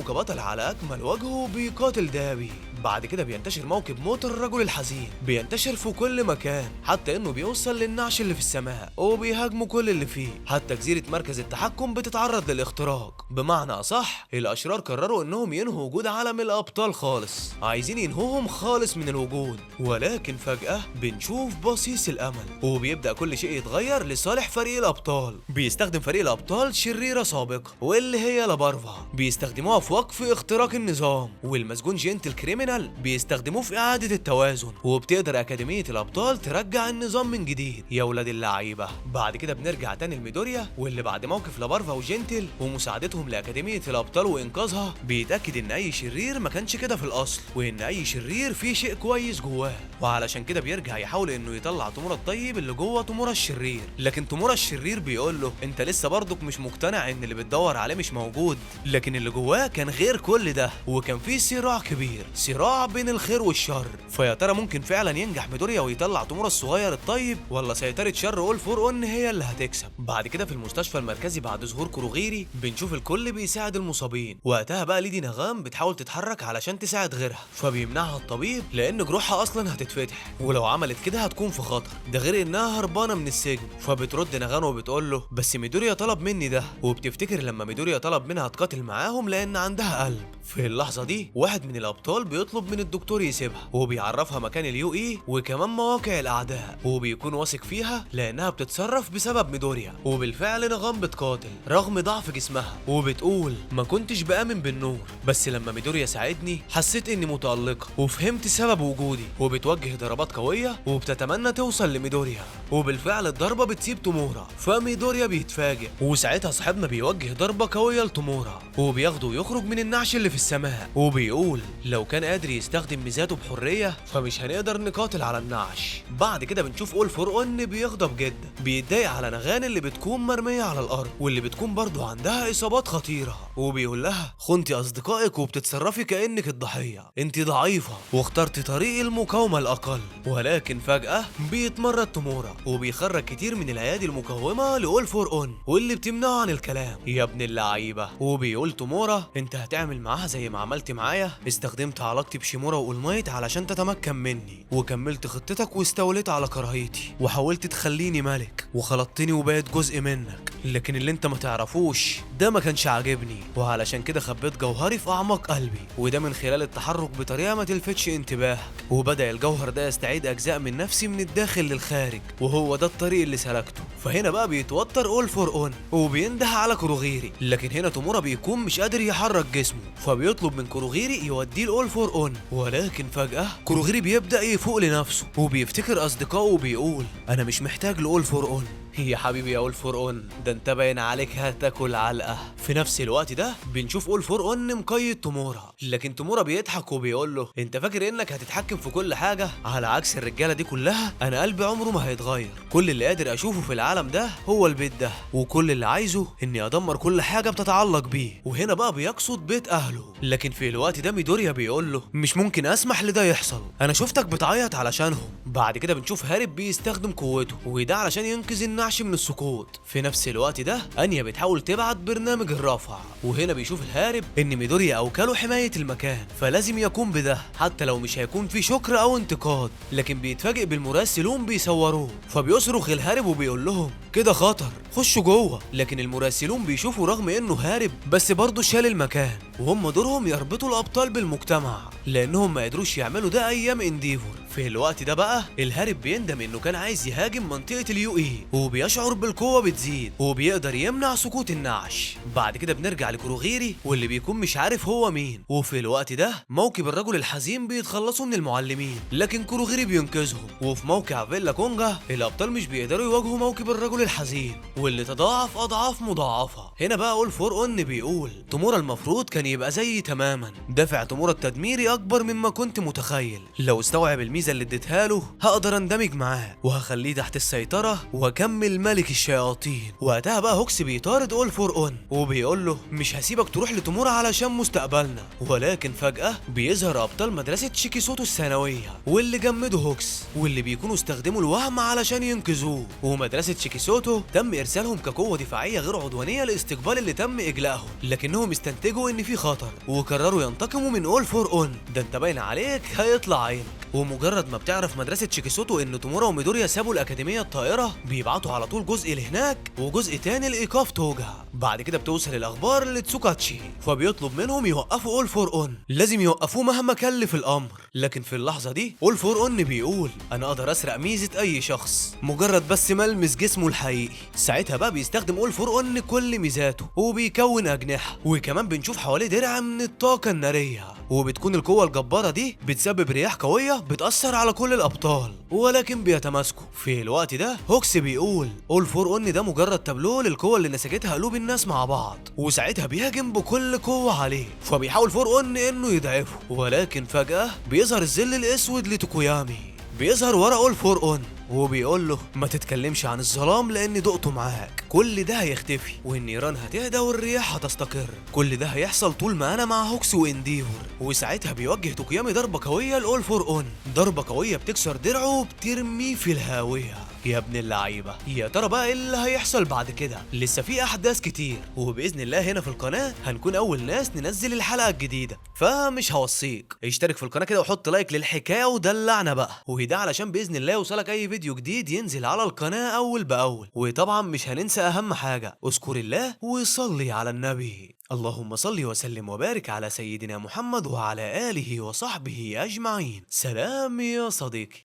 كبطل على اكمل وجه وبيقاتل دابي. بعد كده بينتشر موكب موت الرجل الحزين، بينتشر في كل مكان حتى انه بيوصل للنعش اللي في السماء وبيهاجموا كل اللي فيه. حتى جزيرة مركز التحكم بتتعرض للاختراق، بمعنى اصح الاشرار قرروا انهم ينهوا وجود عالم الابطال خالص، عايزين ينهوهم خالص من الوجود. ولكن فجأة بنشوف بصيص الامل وبيبدأ كل شيء يتغير لصالح فريق الابطال. بيستخدم فريق الابطال شريرة سابقة واللي هي لابارفا، بيستخدموها في وقف اختراق النظام، والمسجون جنتل كريمنال الفاينل بيستخدموه في اعادة التوازن، وبتقدر اكاديمية الابطال ترجع النظام من جديد يا ولاد اللعيبة. بعد كده بنرجع تاني لميدوريا، واللي بعد موقف لابارفا وجنتل ومساعدتهم لاكاديمية الابطال وانقاذها بيتاكد ان اي شرير ما كانش كده في الاصل، وان اي شرير فيه شيء كويس جواه، وعلشان كده بيرجع يحاول انه يطلع تومورا الطيب اللي جوه تومورا الشرير. لكن تومورا الشرير بيقول له انت لسه برضك مش مقتنع ان اللي بتدور عليه مش موجود، لكن اللي جواه كان غير كل ده، وكان فيه صراع كبير، صراع بين الخير والشر. فيا ترى ممكن فعلا ينجح ميدوريا ويطلع تومورا الصغير الطيب، ولا سيطرة شر اول فور اون هي اللي هتكسب؟ بعد كده في المستشفى المركزي بعد ظهور كوروغيري بنشوف الكل بيساعد المصابين. وقتها بقى ليدي نغام بتحاول تتحرك علشان تساعد غيرها، فبيمنعها الطبيب لان جروحها اصلا هتتفتح، ولو عملت كده هتكون في خطر، ده غير انها هربانه من السجن. فبترد نغام وبتقول له بس ميدوريا طلب مني ده، وبتفتكر لما ميدوريا طلب منها تقاتل معاهم لان عندها قلب. في اللحظه دي واحد من الابطال بيطلب من الدكتور يسيبها، وبيعرفها مكان اليو اي وكمان مواقع الاعداء، وبيكون واثق فيها لانها بتتصرف بسبب ميدوريا. وبالفعل نغام بتقاتل رغم ضعف جسمها، وبتقول ما كنتش بآمن بالنور، بس لما ميدوريا ساعدني حسيت اني متألقة وفهمت سبب وجودي. وبتوجه ضربات قوية وبتتمنى توصل لميدوريا، وبالفعل الضربة بتسيب تومورا، فميدوريا بيتفاجئ، وساعتها صاحبنا بيوجه ضربة قوية لتومورا وبياخده يخرج من النعش اللي في السماء، وبيقول لو كان قادر يستخدم ميزاته بحرية فمش هنقدر نقاتل على النعش. بعد كده بنشوف اول فور اون بيغضب جدا، بيتضايق على نغان اللي بتكون مرمية على الارض، واللي بتكون برضو عندها اصابات خطيرة، وبيقول لها خنتي اصدقائك وبتتصرفي كأنك الضحية، انت ضعيفة واخترتي طريق المقاومة الاقل. ولكن فجأة بيتمرد تومورا وبيخرج كتير من الايادي المقاومة لاول فور اون، واللي بتمنعه عن الكلام يا ابن اللعيبة. وبيقول تومورا انت هتعمل معاها زي ما عملت معايا، استخدمت علاقتي بشيمورا واولمايت علشان تتمكن مني، وكملت خطتك واستوليت على كراهيتي، وحاولت تخليني ملك وخلطتني وبقيت جزء منك، لكن اللي انت ما تعرفوش ده ما كانش عاجبني، وعلشان كده خبيت جوهري في اعماق قلبي، وده من خلال التحرك بطريقه ما تلفتش انتباهك. وبدا الجوهر ده يستعيد اجزاء من نفسي من الداخل للخارج، وهو ده الطريق اللي سلكته. فهنا بقى بيتوتر اول فور اون وبينده على كوروغيري، لكن هنا تومورا بيكون مش قادر يحرك جسمه، فبيطلب من كوروغيري يوديه لاول فور اون. ولكن فجاه كوروغيري بيبدا يفوق لنفسه وبيفتكر اصدقائه وبيقول انا مش محتاج لاول فور اون. يا حبيبي يا اول فور اون، ده انت باين عليك هتاكل علقه. في نفس الوقت ده بنشوف اول فور اون مقيد تومورا، لكن تومورا بيضحك وبيقول له انت فاكر انك هتتحكم في كل حاجه؟ على عكس الرجاله دي كلها انا قلبي عمره ما هيتغير، كل اللي قادر اشوفه في العالم ده هو البيت ده، وكل اللي عايزه اني ادمر كل حاجه بتتعلق بيه. وهنا بقى بيقصد بيت اهله، لكن في الوقت ده ميدوريا بيقول له مش ممكن اسمح لده يحصل، انا شفتك بتعيط علشانهم. بعد كده بنشوف هارب بيستخدم قوته، وده علشان ينقذ النعش من السقوط. في نفس الوقت ده انيا بتحاول تبعت برنامج الرفع، وهنا بيشوف الهارب ان ميدوريا اوكله حمايه المكان، فلازم يقوم بده حتى لو مش هيكون في شكر او انتقاد. لكن بيتفاجئ بالمراسلون بيصوروه، فبيصرخ الهارب وبيقول لهم كده خطر خشوا جوه. لكن المراسلون بيشوفوا رغم انه هارب بس برضه شال المكان، وهم دورهم يربطوا الابطال بالمجتمع لانهم ما قدروش يعملوا ده ايام انديفور. في الوقت ده بقى الهارب بيندم انه كان عايز يهاجم منطقه اليو اي، وبيشعر بالقوه بتزيد وبيقدر يمنع سقوط النعش. بعد كده بنرجع لكوروغيري واللي بيكون مش عارف هو مين، وفي الوقت ده موكب الرجل الحزين بيتخلصوا من المعلمين، لكن كوروغيري بينقذهم. وفي موقع فيلا كونجا الابطال مش بيقدروا يواجهوا موكب الرجل الحزين واللي تضاعف اضعاف مضاعفه. هنا بقى اول فور اون بيقول تومورا المفروض كان يبقى زيي تماما، دافع تومورا التدميري اكبر مما كنت متخيل، لو استوعب الميزه اللي اديتها له هقدر اندمج معاه وهخليه تحت السيطره واكمل ملك الشياطين. وقتها بقى هوكس بيطارد اول فور اون وبيقول له مش هسيبك تروح لتومورا علشان مستقبلنا. ولكن فجاه بيظهر ابطال مدرسه شيكيسوتو الثانويه واللي جمدوا هوكس، واللي بيكونوا استخدموا الوهم علشان ينقذوه. ومدرسه شيكيسوتو تم ارسالهم كقوه دفاعيه غير عدوانيه لاستقبال اللي تم اجلائهم، لكنهم استنتجوا ان في خطر وقرروا ينتقموا من اول فور اون. ده انت باين عليك هيطلع عينك. ومجرد ما بتعرف مدرسة شيكيسوتو ان تومورا وميدوريا سابوا الأكاديمية الطائرة بيبعتوا على طول جزء لهناك وجزء تاني لإيقاف توجا. بعد كده بتوصل الأخبار لتسوكاتشي فبيطلب منهم يوقفوا أول فور أون، لازم يوقفوه مهما كلف الأمر. لكن في اللحظة دي أول فور أون بيقول أنا أقدر أسرق ميزة أي شخص مجرد بس ملمس جسمه الحقيقي. ساعتها بقى بيستخدم أول فور أون كل ميزاته وبيكون أجنحة، وكمان بنشوف حواليه درع من الطاقة النارية، وبتكون القوة الجبارة دي بتسبب رياح قوية بتأثر على كل الأبطال ولكن بيتماسكوا. في الوقت ده هوكس بيقول أول فور أون ده مجرد تابلو للقوة اللي نسجتها قلوب الناس مع بعض، وساعتها بيهاجم بكل قوة عليه. فبيحاول فور أون إنه يضعفه، ولكن فجأة بيظهر الظل الأسود لتوكويامي بيظهر ورا أول فور أون وبيقول له ما تتكلمش عن الظلام لان دقته معاك، كل ده هيختفي والنيران هتهدى والرياح هتستقر، كل ده هيحصل طول ما انا مع هوكس وانديفور. وساعتها بيوجه توكيامي ضربه قويه لاول فور اون، ضربه قويه بتكسر درعه وبترميه في الهاويه. يا ابن اللعيبه، يا ترى بقى ايه اللي هيحصل بعد كده؟ لسه في احداث كتير، وباذن الله هنا في القناه هنكون اول ناس ننزل الحلقه الجديده، فمش هوصيك اشترك في القناه كده وحط لايك للحكايه ودلعنا بقى، وده علشان باذن الله يوصلك اي فيديو جديد ينزل على القناه اول باول. وطبعا مش هننسى اهم حاجه، اذكر الله وصلي على النبي. اللهم صل وسلم وبارك على سيدنا محمد وعلى اله وصحبه اجمعين. سلام يا صديقي.